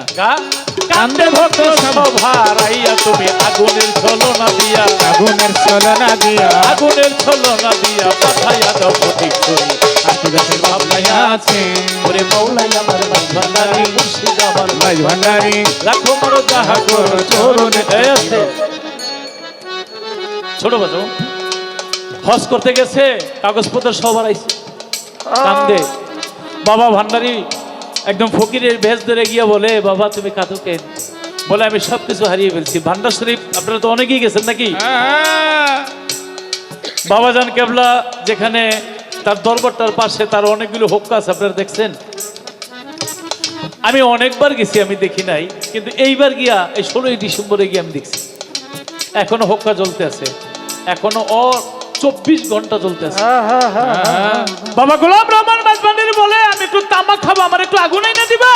A: কান্দে ভক্ত সব হারাইয়া, তুমি আগুনের ছলনা দিয়া,
B: আগুনের ছলনা দিয়া,
A: আগুনের ছলনা দিয়া পাঠাইয়া দাও প্রতীক করি,
B: আশীর্বাদের ভাবনায় আছে।
A: ওরে মৌলাই আমার মাঝ ভান্ডারি, মুর্শিদ আমার
B: মাঝ ভান্ডারি,
A: রাখো মর যাহা করো চরণে আছে। ছোট বাচ্চা হজ করতে গেছে, কাগজপত্র সব হারাইছে, কান্দে। বাবা ভান্ডারি একদম ফকিরের ভেষ ধরে গিয়ে বলে, বাবা তুমি কাঁদো কেন? বলে আমি সব কিছু হারিয়ে ফেলছি। ভান্ডার শরীফ আপনারা তো অনেকেই গেছেন নাকি? বাবাজান কেবলা যেখানে তার দরবারটার পাশে তার অনেকগুলো হোক্কা আছে, আপনারা দেখছেন? আমি অনেকবার গেছি, আমি দেখি নাই, কিন্তু এইবার গিয়া এই 16ই ডিসেম্বরে গিয়ে আমি দেখছি এখনো হোক্কা জ্বলতে আছে, এখনো 24 ঘন্টা চলতে আছে। বাবা গোলাম রহমান মেজবান্ডারি বলে, আমি একটু তামাক খাবো, আমার একটু আগুন এনে দিবা।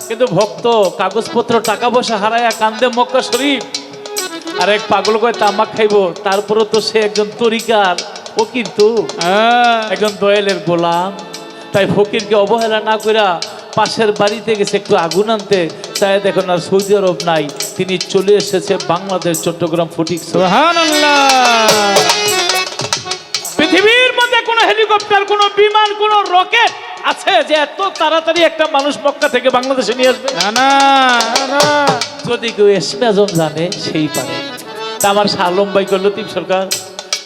A: কিন্তু ভক্ত কাগজপত্র টাকা পয়সা হারায়া কান্দে মক্কা শরীফ, আর এক পাগল কয় তামাক খাইবো, তারপরে তো সে একজন তরিকার ফকির, তো একজন দয়ালের গোলাম। তাই ফকিরকে অবহেলা না কইরা পাশের বাড়িতে গেছে একটু আগুন আনতে, চাই দেখুন আর সৌদি আরব নাই, তিনি চলে এসেছে বাংলাদেশ, চট্টগ্রাম ফটিক।
B: সুবহানাল্লাহ।
A: পৃথিবীর মধ্যে কোনো হেলিকপ্টার, কোনো বিমান, কোনো রকেট আছে যে এত তাড়াতাড়ি একটা মানুষ মক্কা থেকে বাংলাদেশে নিয়ে আসবে?
B: না না,
A: যদি কেউ এসমেজন জানে সেই পারে। তা আমার শালম ভাই লতিফ সরকার,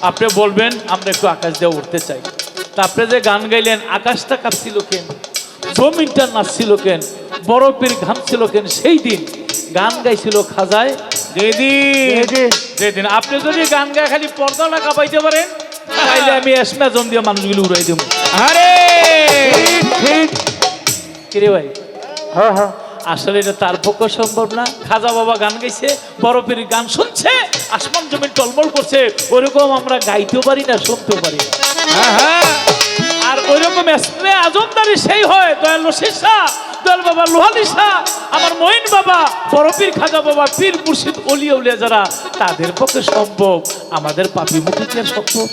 A: আপনি বলবেন আমরা একটু আকাশ দিয়ে উঠতে চাই। তা আপনি যে গান গাইলেন, আকাশটা কাঁপছিল কেন, জমিনটা নাচছিল কেন, বরফের ঘামছিল কেন? সেই দিন গান গাইছিল খাজায় যেদিন। আপনি যদি গান গায়ে খালি পর্দাটা কাঁপাইতে পারেন, তাইলে আমি এসমেজন দিয়ে মানুষগুলো উড়াই দেবো।
B: আরে
A: কিরে ভাই, আসলে এটা তার পক্ষে সম্ভব না। খাজা বাবা গান গাইছে, বরফের গান শুনছে, আসমান জমিন টলমল করছে, ওইরকম আমরা গাইতেও পারি না, শুনতেও পারি না। আর ওইরকম এসমে আজমদারি সেই হয় দয়াল রশিদ শাহ, দয়াল বাবা লোহালি শাহ, আমার মঈন বাবা, বরফির খাজা বাবা, পীর মুর্শিদ ওলি আউলিয়া যারা, তাদের পক্ষে সম্ভব, আমাদের পাপী মুখে কি আর সম্ভব?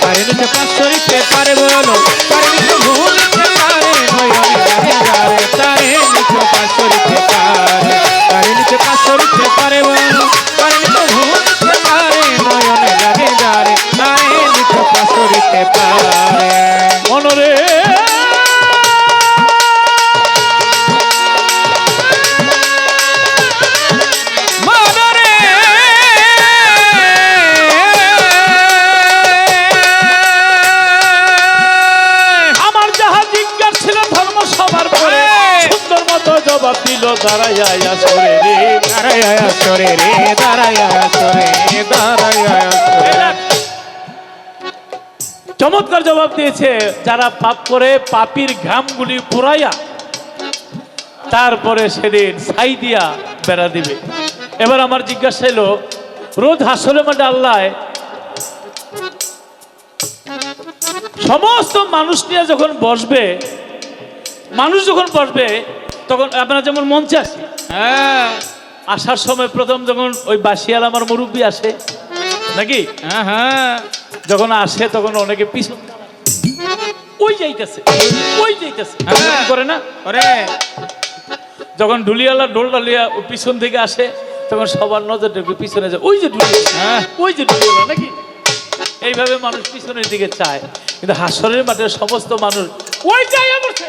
B: পারে নিতে পাঁচশরীতে পারে বলো, পারে নিতে ভুলতে পারে নয়নে লাগে যারে, তারে নিতে পাঁচশরীতে পারে, পারে নিতে পাঁচশরীতে পারে বলো, পারে নিতে ভুলতে পারে নয়নে লাগে যারে, তারে নিতে পাঁচশরীতে পারে।
A: মনরে জবাব দিল, দাঁড়াইয়া সরে রে,
B: দাঁড়াইয়া সরে রে, দাঁড়াইয়া সরে, দাঁড়াইয়া সরে।
A: চমৎকার জবাব দিয়েছে। যারা পাপ করে পাপীর ঘামগুলি পুরাইয়া তারপরে সেদিন ছাই দিয়া বেড়া দিবে। এবার আমার জিজ্ঞাসা এলো, রোজ হাসরে মাঠে আল্লাহ সমস্ত মানুষ নিয়ে যখন বসবে, মানুষ যখন বসবে, তখন আপনারা যেমন মঞ্চে আসে, আসার সময় প্রথম যখন ওই বাসিয়াল আমার মুরব্বী আসে নাকি, যখন আসে তখন অনেকে পিছন ওই যাইতেছে, ওই যাইতেছে করে না, যখন ঢুলিয়ালা ঢোল ডালিয়া পিছন থেকে আসে, তখন সবার নজর দেখবে পিছনে যায়, ওই যে ঢুলিয়া, ওই যে ঢুলিয়ালা নাকি। এইভাবে মানুষ পিছনের দিকে চায়, কিন্তু হাসরের মাঠে সমস্ত মানুষ ওই যায় বলছে,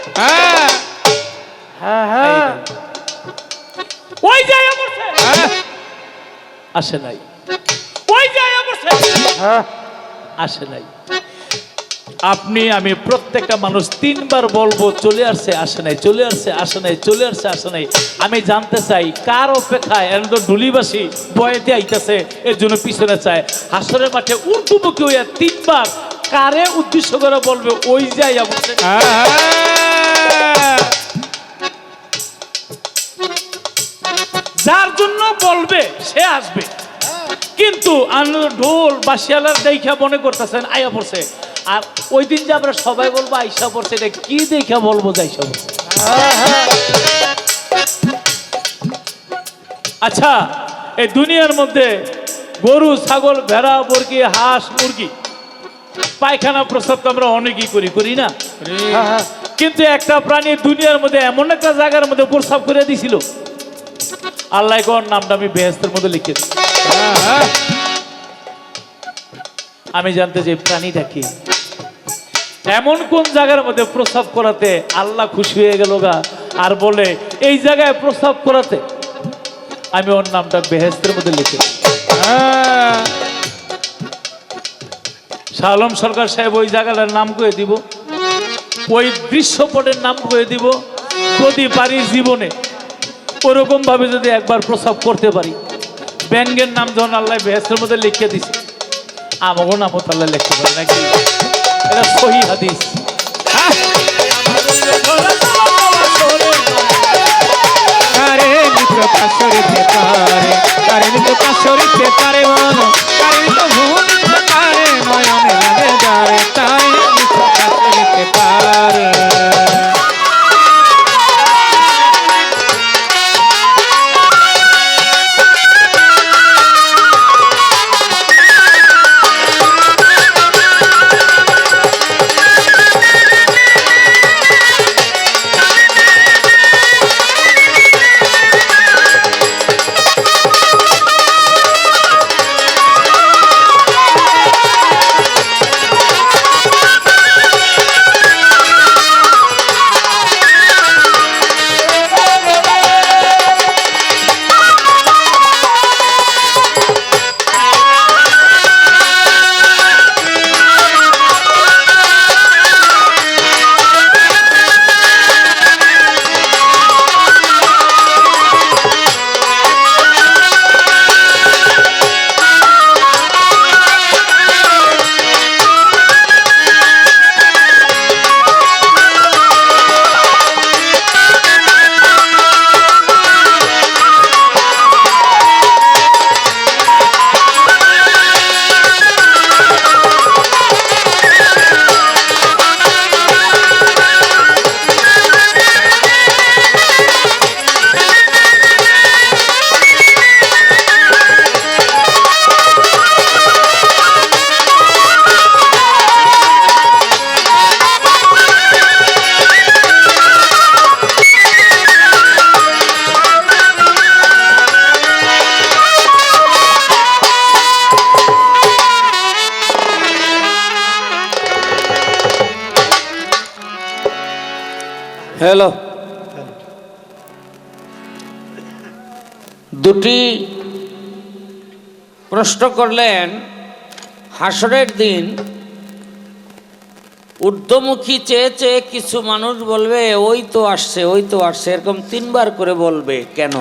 A: ওই যায় বলছে, আসে নাই, ওই যায় বলছে, আসে নাই। আপনি আমি প্রত্যেকটা মানুষ 3 বার বলবো, চলে আসছে আসে নাই, চলে আসছে আসে নাই, চলে আসছে আসে নাই। আমি জানতে চাই কার অপেক্ষায়, এর তো ঢুলিবাসী বয়েতে আইতেছে, এর জন্য পিছনে চায়। হাসরের মাঠে উর্দুমুখী হইয়া 3 বার কারে উদ্দেশ্য করে বলবে ওই যাই বলছে, যার জন্য বলবে সে আসবে। কিন্তু ঢোল বাসিয়ালার দেখা মনে করতেছেন আইয়া পড়ছে, আর ওই দিন যে আমরা সবাই বলবো আইসা পড়ছে, এটা কি দেখা বলবো যে আইসা পড়ছে। আচ্ছা, এই দুনিয়ার মধ্যে গরু, ছাগল, ভেড়া, মুরগি, হাঁস, মুরগি পায়খানা প্রস্রাব তো আমরা অনেকেই করি না, কিন্তু একটা প্রাণী দুনিয়ার মধ্যে এমন একটা জায়গার মধ্যে প্রস্রাব করে দিছিল, আল্লাহ কোন নামটা আমি বেহেশতের মধ্যে লিখে দিই। আমি জানতে চাই প্রাণীটা কি, এমন কোন জায়গার মধ্যে প্রস্রাব করাতে আল্লাহ খুশি হয়ে গেল গা, আর বলে এই জায়গায় প্রস্রাব করাতে আমি ওর নামটা বেহেস্তের মধ্যে লিখে দিই।
B: হ্যাঁ,
A: শাহ আলম সরকার সাহেব ওই জায়গাটার নাম করে দিব, ওই দৃশ্যপটের নাম করে দিব। যদি পারি জীবনে ওরকম ভাবে যদি একবার প্রস্তাব করতে পারি, ব্যাঙ্গের নাম যখন আল্লাহ বেহেস্তের মধ্যে লিখে দিছে, আমাকেও নামও আল্লাহ লিখতে পারে নাকি? এটা সহি হাদিস।
B: কারে মিত্র কাশরিতে পারে, কারে মিত্র কাশরিতে পারে মন, কারে মিত্র ভূমিতে পারে নয়নে লাগে যারে, তারে মিত্র কাশরিতে পারে।
C: হ্যালো, দুটি প্রশ্ন করলেন। হাসরের দিন ঊর্ধ্বমুখী চেয়ে চেয়ে কিছু মানুষ বলবে ওই তো আসছে, ওই তো আসছে, এরকম তিনবার করে বলবে কেন?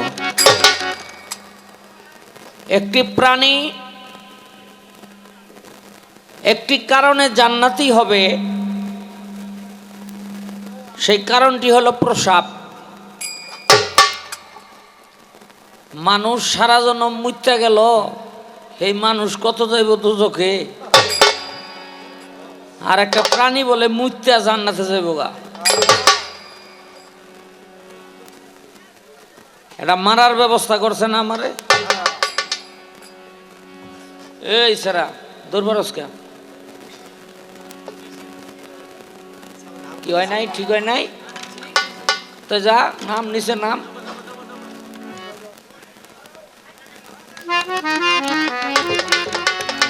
C: একটি প্রাণী একটি কারণে জান্নাতি হবে, সেই কারণটি হলো প্রসাব। মানুষ সারা জন্ম মুইত্যা গেল, এই মানুষ কত যাইব দুজকে? আর একটা প্রাণী বলে মুইত্যা জান্নাতে যাইব গা। এটা মারার ব্যবস্থা করছে না আমারে? এই সারা দুর্বরস্কা কি হয় নাই, ঠিক হয় নাই তো যা, নাম নিচে নাম।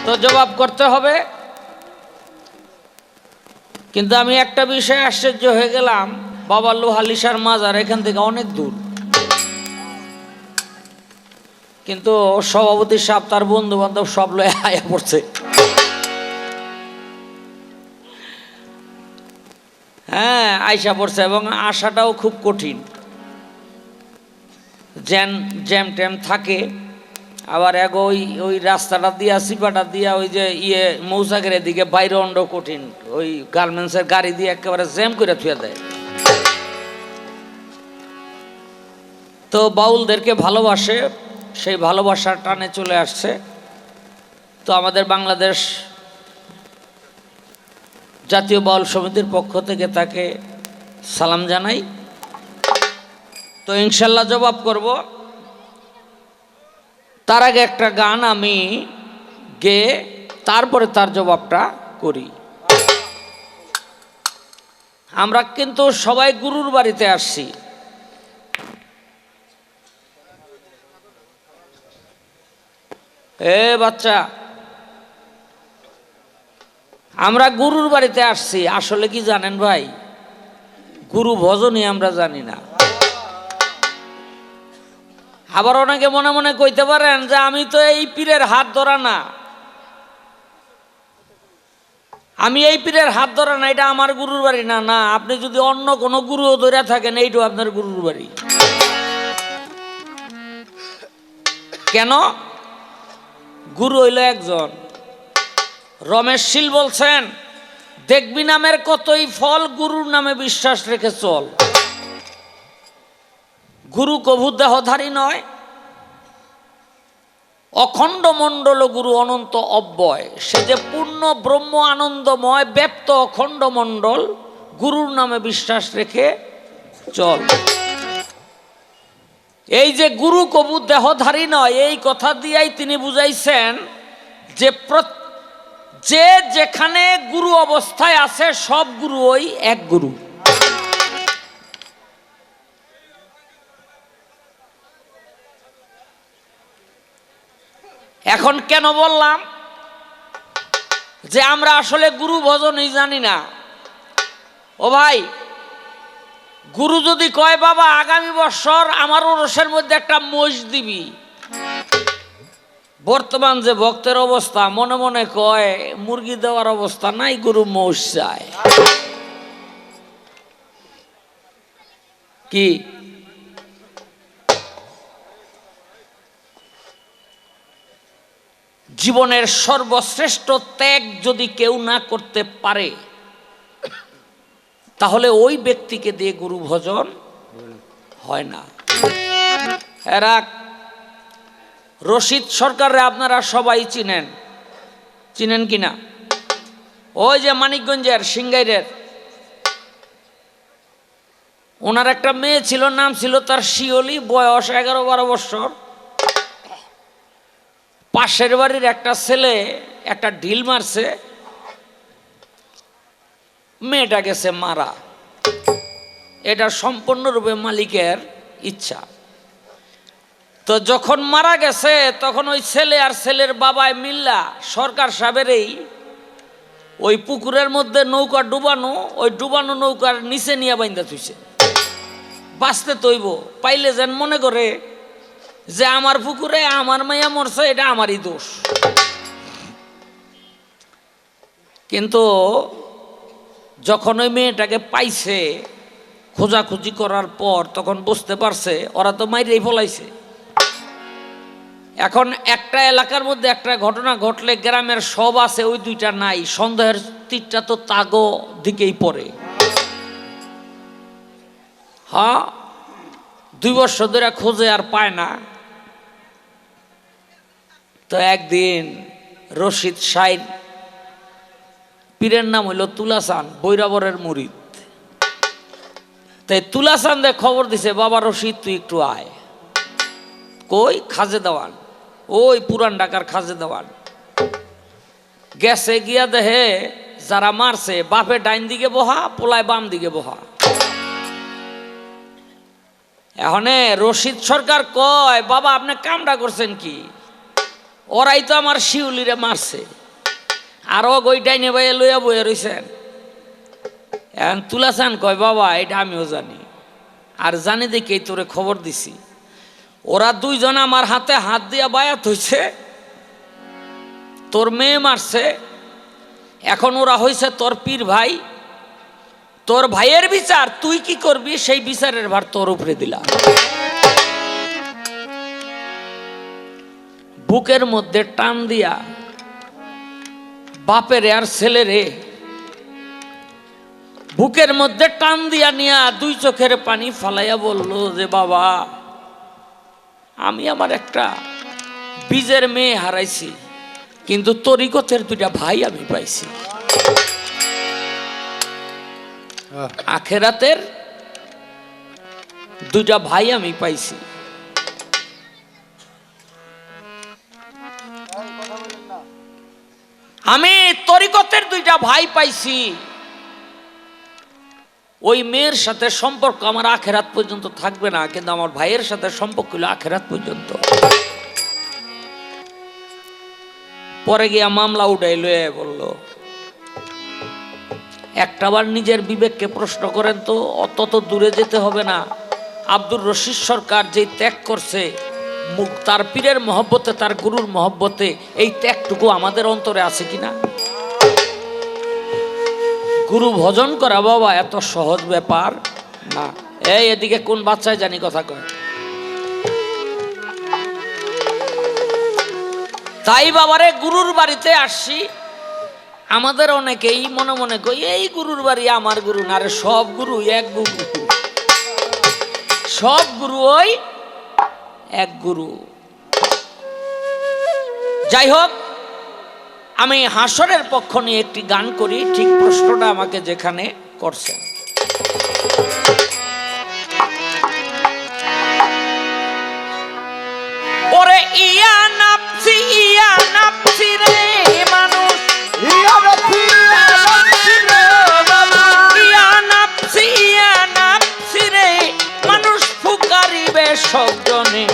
C: তো জবাব করতে হবে। কিন্তু আমি একটা বিষয়ে আশ্চর্য হয়ে গেলাম, বাবা লোহালিশার মাজার এখান থেকে অনেক দূর, কিন্তু সভাপতি সাহেব তার বন্ধু বান্ধব সব লয়ে আয়া পড়ছে। হ্যাঁ, আইসা পড়ছে এবং আসাটাও খুব কঠিন। জ্যাম ট্যাম থাকে। আবার এক ওই রাস্তাটা দিয়া সিপাটা দিয়া ওই যে মৌসাগের দিকে বাইরে অন্ড কঠিন, ওই গার্মেন্টসের গাড়ি দিয়ে একেবারে জ্যাম করে থুয়ে দেয়। তো বাউলদেরকে ভালোবাসে, সেই ভালোবাসার টানে চলে আসছে। তো আমাদের বাংলাদেশ জাতীয় বাউল সমিতির পক্ষ থেকে তাকে সালাম জানাই। তো ইনশাল্লাহ জবাব করব। তার আগে একটা গান আমি গেয়ে তারপরে তার জবাবটা করি। আমরা কিন্তু সবাই গুরুর বাড়িতে আসছি। এ বাচ্চা, আমরা গুরুর বাড়িতে আসছি। আসলে কি জানেন ভাই, গুরু ভজনই আমরা জানি না। আবার অনেকে মনে মনে কইতে পারেন যে আমি তো এই পীরের হাত ধরা না, আমি এই পীরের হাত ধরা না, এটা আমার গুরুর বাড়ি না। না, আপনি যদি অন্য কোনো গুরু ধরে থাকেন এইটাও আপনার গুরুর বাড়ি। কেন? গুরু হইল একজন। রমেশ শীল বলছেন, দেখবি নামের কতই ফল, গুরুর নামে বিশ্বাস রেখে চল। গুরু কভু দেহধারী নয়, অখণ্ড মণ্ডল গুরু অনন্ত অব্যয়। সে যে পূর্ণ ব্রহ্ম আনন্দময় ব্যপ্ত অখণ্ড মণ্ডল, গুরুর নামে বিশ্বাস রেখে চল। এই যে গুরু কবু দেহধারী নয়, এই কথা দিয়েই তিনি বুঝাইছেন যে যে যেখানে গুরু অবস্থায় আছে সব গুরু ওই এক গুরু। এখন কেন বললাম যে আমরা আসলে গুরু ভজনই জানি না? ও ভাই, গুরু যদি কয় বাবা আগামী বছর আমার ওরসের মধ্যে একটা মোষ দিবি, বর্তমান যে ভক্তের অবস্থা, মনে মনে কয় মুরগি দেওয়ার অবস্থা নাই, গুরু মোষ চায়। কি জীবনের সর্বশ্রেষ্ঠ ত্যাগ যদি কেউ না করতে পারে, তাহলে ওই ব্যক্তিকে দিয়ে গুরু ভজন হয় না। এরা রশিদ সরকারে আপনারা সবাই চিনেন, চিনেন কিনা? ওই যে মানিকগঞ্জের সিংগাইরের, ওনার একটা মেয়ে ছিল, নাম ছিল তার শিওলি, বয়স 11-12 বছর। পাশের বাড়ির একটা ছেলে একটা ঢিল মারছে, মেয়েটা গেছে মারা। এটা সম্পূর্ণরূপে মালিকের ইচ্ছা। তো যখন মারা গেছে তখন ওই ছেলে আর ছেলের বাবায় মিল্লা সরকার সাহেবেরই ওই পুকুরের মধ্যে নৌকা ডুবানো, ওই ডুবানো নৌকার নিচে নিয়ে বাইন্দা থুইছে। বাঁচতে তৈব পাইলে যেন মনে করে যে আমার পুকুরে আমার মাইয়া মরছে, এটা আমারই দোষ। কিন্তু যখন ওই মেয়েটাকে পাইছে খোঁজাখুঁজি করার পর, তখন বুঝতে পারছে ওরা তো মাইরেই ফলাইছে। এখন একটা এলাকার মধ্যে একটা ঘটনা ঘটলে গ্রামের সব আছে, ওই দুইটা নাই, সন্দেহের তীরটা তো তাগো দিকেই পড়ে। হ্যাঁ, 2 বছর ধরে খোঁজে আর পায় না। তো একদিন রশিদ সাইদ, পীরের নাম হইল তুলাসান, বৈরাবরের মুরিদ। তাই তুলাসান দে খবর দিছে, বাবা রশিদ তুই একটু আয়। কই? খাজে দেওয়ান, ওই পুরান ঢাকার খাজে দেওয়ান। গেছে, গিয়া দেহে যারা মারছে বাপে ডাইন দিকে বহা, পোলায় বাম দিকে বহা। এখানে রশিদ সরকার কয়, বাবা আপনি কামটা করছেন কি? ওরাই তো আমার শিউলিরে মারছে, আরো ওই ডাইনে বাইয়ে লইয়া বইয়া রইছেন। এখন তুলাসান কয়, বাবা এটা আমিও জানি, আর জানি দেখেই তোরে খবর দিছি। ওরা দুইজন আমার হাতে হাত দিয়া বায়াত হইছে, তোর মেয়ে মারছে। এখন ওরা হইছে তোর পীর ভাই, তোর ভাইয়ের বিচার তুই কি করবি, সেই বিচারের ভার তোর উপরে দিলা। বুকের মধ্যে টান দিয়া বাপের আর ছেলেরে বুকের মধ্যে টান দিয়া নিয়া 2 চোখের পানি ফালাইয়া বলল যে বাবা, আমি আমার একটা বীজের মেয়ে হারাইছি, কিন্তু তরিকতের 2টা ভাই আমি পাইছি। আখেরাতের 2টা ভাই আমি পাইছি। আমি তরিকতের 2টা ভাই পাইছি। ওই মেয়ের সাথে সম্পর্ক আমার আখেরাত পর্যন্ত থাকবে না, কিন্তু আমার ভাইয়ের সাথে সম্পর্ক হলো আখেরাত পর্যন্ত। পরে গিয়া মামলা উঠাই লয়ে বলল, একটাবার নিজের বিবেককে প্রশ্ন করেন তো, অত দূরে যেতে হবে না। আব্দুর রশিদ সরকার যে ত্যাগ করছে তার পীরের মহব্বতে, তার গুরুর মহব্বতে এই ত্যাগটুকু আমাদের অন্তরে আছে কিনা? গুরু ভজন করা বাবা এত সহজ ব্যাপার না। এই এদিকে কোন বাচ্চায় জানি কথা কয়। তাই বাবারে গুরুর বাড়িতে আসছি, আমাদের অনেকেই মনে মনে কই এই গুরুর বাড়ি আমার গুরু না রে, সব গুরু এক গুরু, সব গুরু ওই এক গুরু। যাই হোক, আমি হাসরের পক্ষ নিয়ে একটি গান করি, ঠিক প্রশ্নটা আমাকে যেখানে করছেন। ওরে ইয়া নাপসি রে মানুষ, ইয়া নাপসি রে মানুষ ফুকারিবে সবজনে,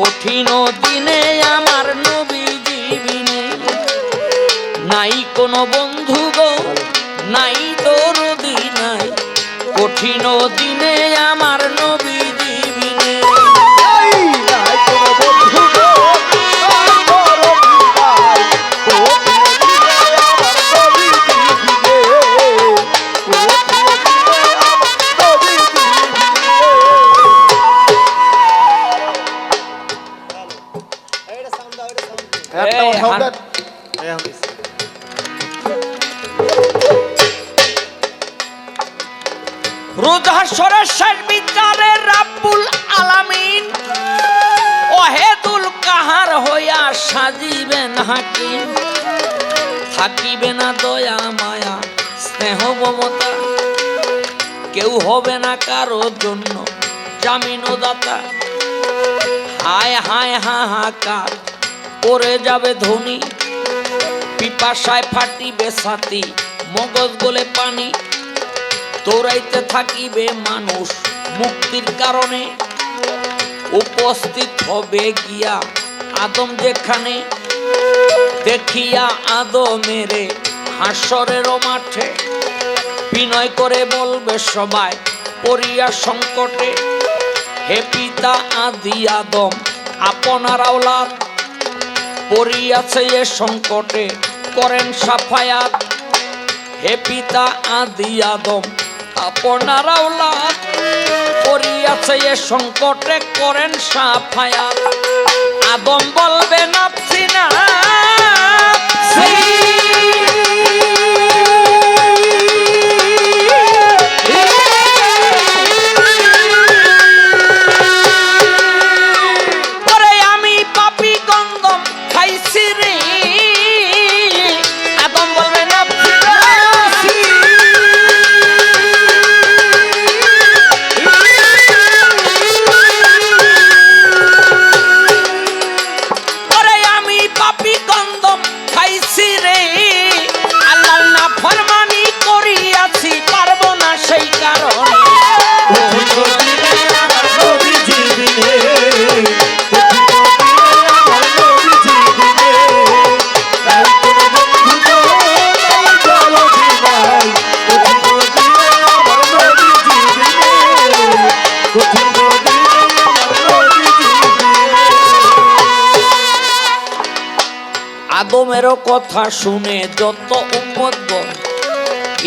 C: কঠিন দিনে আমার নবী জীবিনে, নাই কোনো বন্ধু গো নাই দরদি নাই, কঠিন দিনে আমার নবী জীবিনে। রুদ্রহাসরের শেষ বিচারে রাব্বুল আলামিন ওয়াহেদুল কাহার হইয়া সাজিবেন হাকিম, থাকিবে না দয়া মায়া স্নেহ মমতা, কেউ হবে না কারো জন্য জামিনদাতা। হায় হায় হাহাকার পড়ে যাবে ধনী, পিপাসায় ফাটিবে ছাতি মগজ গলে পানি, দৌড়াইতে থাকিবে মানুষ মুক্তির কারণে, উপস্থিত হবে গিয়া আদম যেখানে, দেখিয়া আদমেরে হাসরের মাঠে, বিনয় করে বলবে সবাই পড়িয়া সংকটে, হে পিতা আদি আদম আপনার আওলাদ, পড়িয়াছে এ সংকটে করেন সাফায়াত, হে পিতা আদি আদম আপনার আওলাদ, পড়িয়াছে এ সংকটে করেন সাফায়াত। আদম বলবে নাপসি নাপসি, ওরে আমি পাপী গন্ধম খাইছি রে, আদম বলবে নাপসি নাপসি, ওরে আমি পাপী গন্ধম খাইছি রে, আল্লাহর নাফরমানি করিয়াছি পারবো না সেই কারণে, আদমেরও কথা শুনে যত উম্মতগণ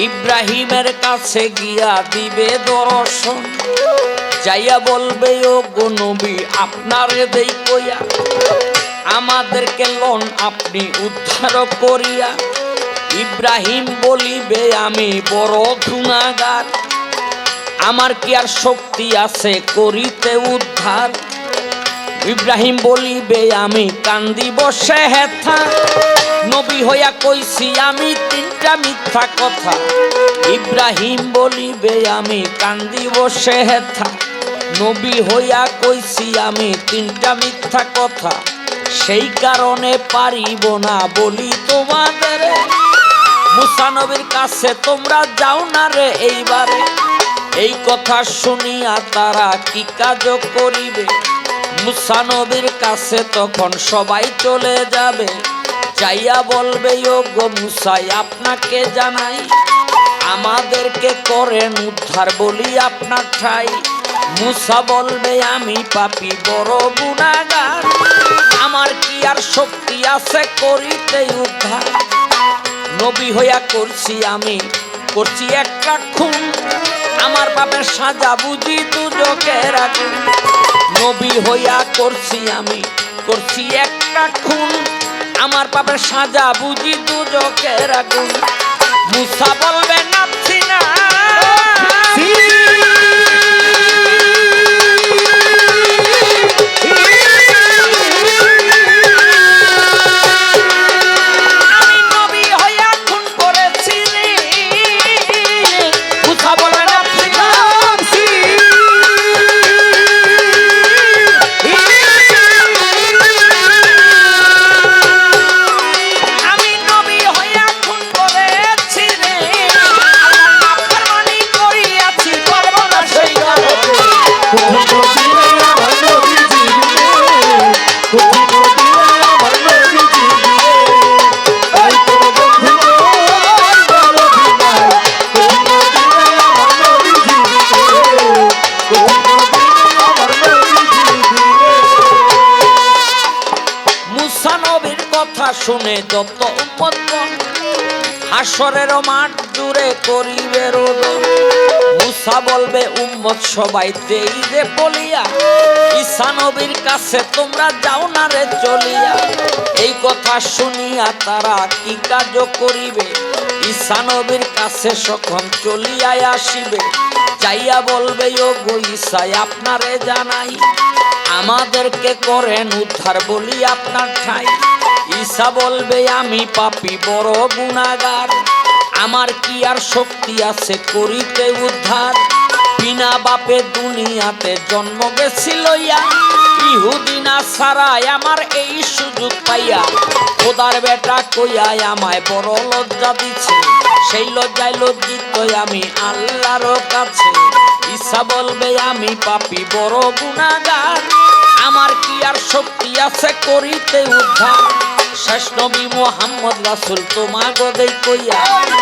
C: ইব্রাহিমের কাছে গিয়া দিবে দর্শন, যাইয়া বলবে ও গো নবী আপনারে দেই কইয়া, আমাদেরকে লন আপনি উদ্ধার করিয়া। ইব্রাহিম বলিবে আমি বড় গুনাহগার, আমার কি আর শক্তি আছে করিতে উদ্ধার। ইব্রাহিম বলিবে আমি কান্দিব সে হেথা, নবী হইয়া কইছি আমি তিনটা মিথ্যা কথা। ইব্রাহিম বলিবে আমি কান্দিব সে হেথা, নবী হইয়া কইছি আমি তিনটা মিথ্যা কথা, সেই কারণে পারিব না বলি তোমাদের, মুসা নবীর কাছে তোমরা যাও না রে এইবারে। এই কথা শুনিয়া তারা কি কাজ করিবে, মুসা নবীর কাছে তখন সবাই চলে যাবে, যাইয়া বলবে ও গো মুসা আপনাকে জানাই, আমাদেরকে করেন উদ্ধার বলি আপনার ঠাই। মুসা বলবে আমি পাপী বড় গুনাহগার, আমার কি আর শক্তি আছে করিতে উদ্ধার। নবী হইয়া করছি আমি, করছি একটা খুন, আমার পাপের সাজা বুঝি দুজকের আগুন। নবী হইয়া করছি আমি, করছি একটা খুন, আমার পাপের সাজা বুঝি দুজকের আগুন। মুসা বলবে নাচ্ছি না, আমি নবী হইয়া খুন করেছি রে। মুসা বলবে নাচ্ছি না, আমি নবী হইয়া খুন করেছি রে। আল্লাহর নাফরমানি করিয়াছি, পারব না সেই কারণে। মুসা নবীর কথা শুনে যত উম্মতগণ হাসরের মাঠ জুড়ে করিবে রোদন। মুসা বলবে উম্মত সবাই দেই রে বলিয়া, ঈসা নবীর কাছে তোমরা যাও না রে চলিয়া। এই কথা শুনিয়া তারা কি কাজ করিবে, ঈসা নবীর কাছে সখন চলিয়া আসিবে। যাইয়া বলবে ও গো ঈসা আপনারে জানাই, আমাদেরকে করেন উদ্ধার বলি আপনার ঠাই। ঈসা বলবে আমি পাপী বড় গুনাহগার, আমার কি আর শক্তি আছে করিতে উদ্ধার। বিনা বাপে দুনিয়াতে জন্ম গেছিল ইহুদি নাসারায়, আমার এই সুযোগ পাইয়া খোদার বেটা কইয়া আমায় বড় লজ্জা দিছে। সেই লজ্জায় লজ্জিত আমি আল্লাহর কাছে। ঈসা বলবে আমি পাপী বড় গুনাহগার, আমার কি আর শক্তি আছে করিতে উদ্ধার। শেষ নবী মুহাম্মদ রাসূল তোমাগো দেই কইয়া,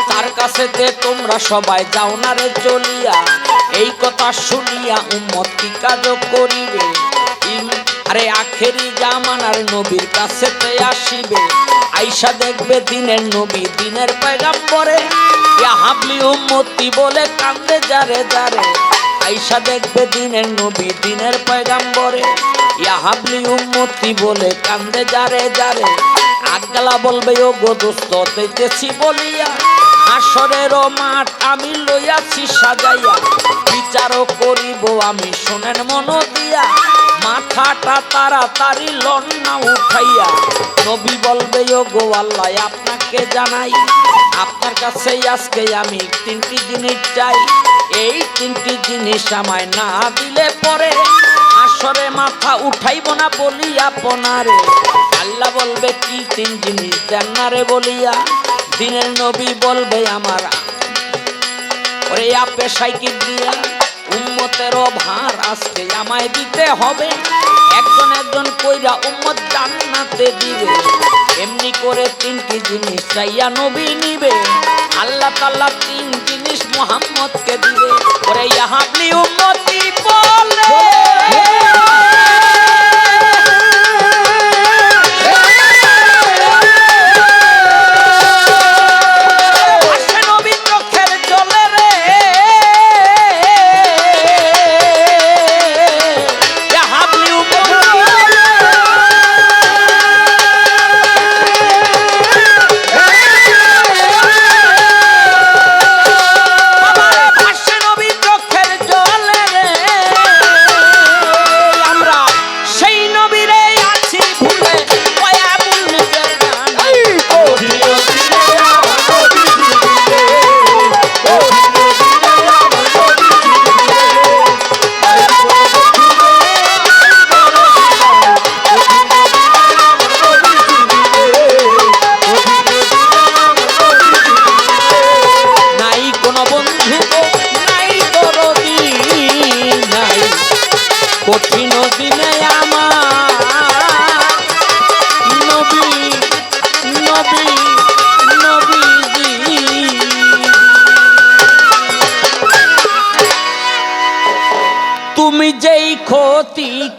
C: তার কাছেতে তোমরা সবাই যাও না রে চলিয়া। এই কথা শুনিয়া উম্মত কি কাজ করিবে, আরে আখেরি জামানার নবীর কাছেতে আসিবে। আইসা দেখবে দিনের নবী দিনের পয়গাম্বরে, ইয়া হাবলি উম্মতি বলে কান্দে যারে যারে। আইসা দেখবে দিনের নবী দিনের পয়গাম্বরে, ইয়া হাবলি উম্মতি বলে কান্দে যারে যারে। আজ্ঞালা বলবে ও গো দোস্ত দিতেছি বলিয়া, হাসরের মাঠ আমি লইয়াছি সাজাইয়া। বিচারও করিব আমি শোনেন মন দিয়া, মাথাটা তাড়াতাড়ি লন না উঠাইয়া। নবী বলবে ও গো আল্লাহ আপনাকে জানাই, আপনার কাছে আজকে আমি তিনটি জিনিস চাই। এই তিনটি জিনিস আমায় না দিলে পরে আসরে মাথা উঠাইব না বলি আপনারে। আল্লাহ বলবে কি তিন জিনিস দেন না রে বলিয়া। দিনের নবী বলবে আমার ওরে আপে সাইকেল দিয়া উম্মতেরও ভার আজকে আমায় দিতে হবে। একজন একজন কইরা উম্মত জান্নাতে দিবে। এমনি করে তিনটি জিনিস চাইয়া নবী নিবে। আল্লাহ তাআলা তিন জিনিস মুহাম্মদকে দিবে। ওরে ইয়া হাবলি উম্মতি বলে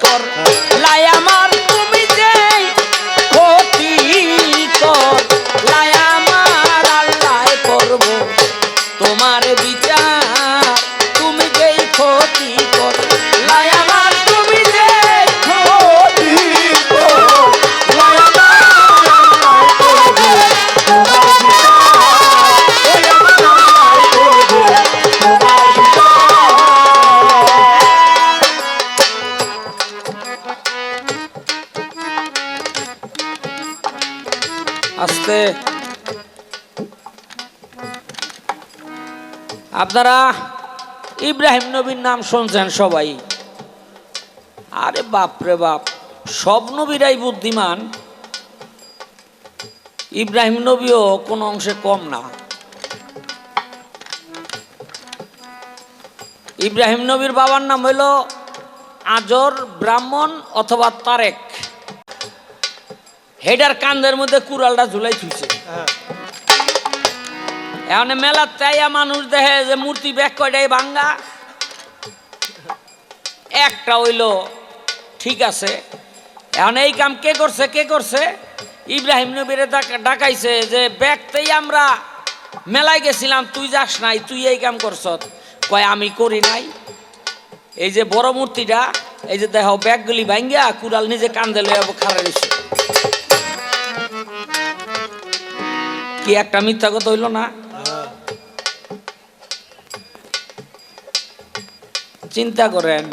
C: কর লাই আমার তুমি যেই ক্ষতি কর লাই আমার আল্লাহ করব তোমার বিচার তুমি যেই ক্ষতি কর লাই আমার তুমি যেই ক্ষতি কর লাই আমার আল্লাহ করব তোমার বিচার ওই আমার আল্লাহ করব তোমার বিচার আস্তে আপনারা ইব্রাহিম নবীর নাম শুনছেন সবাই আরে বাপ রে বাপ সব নবীরাই বুদ্ধিমান ইব্রাহিম নবীও কোন অংশে কম না ইব্রাহিম নবীর বাবার নাম হইল আজর ব্রাহ্মণ অথবা তারেক হেডার কান্দের মধ্যে কুড়ালটা ঝুলাই থুইছে এখন মেলা চাইয়া মানুষ দেখে যে মূর্তি ব্যাগ কয়টাই ভাঙ্গা একটা হইল ঠিক আছে এখন এই কাম কে করছে ইব্রাহিম নবীরে ডাকাইছে যে ব্যাগতেই আমরা মেলায় গেছিলাম তুই যাস নাই তুই এই কাম করছ কয় আমি করি নাই এই যে বড় মূর্তিটা এই যে দেখো ব্যাগগুলি ভাঙ্গা কুড়াল নিজে কান্দে লইয়া খাড়া রয়েছে কি একটা মিথ্যা কথা হইল না চিন্তা করেন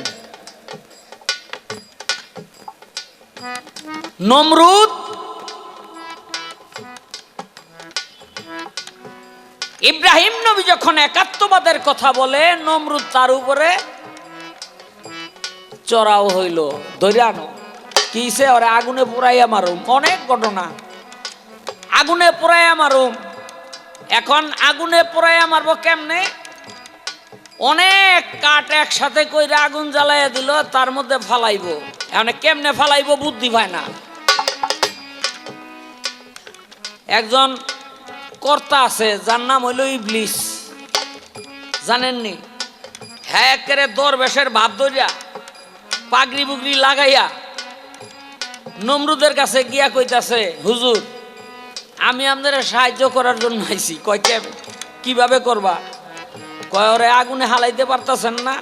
C: নমরুদ ইব্রাহিম নবী যখন একাত্মবাদের কথা বলে নমরুদ তার উপরে চড়াও হইল দৈরানো কিসে ওরা আগুনে পুরাইয়া মারুম অনেক ঘটনা আগুনে পোড়াইয়া মারুম এখন আগুনে পোড়াইয়া মারবো কেমনে অনেক কাঠ একসাথে কইরা আগুন জ্বালাইয়া দিল তার মধ্যে ফালাইবো এখন কেমনে ফালাইবো বুদ্ধি পায় না একজন কর্তা আছে যার নাম হইল ইবলিস জানেননি হ্যাঁ একেবারে দরবেশের ভাব ধরিয়া পাগড়ি বুগড়ি লাগাইয়া নমরুদের কাছে গিয়া কইতাছে হুজুর আমি আপনাদের সাহায্য করার জন্য আইছি কয় কিভাবে করবা কয় ওরে আগুনে হালাইতে পারতেছেন না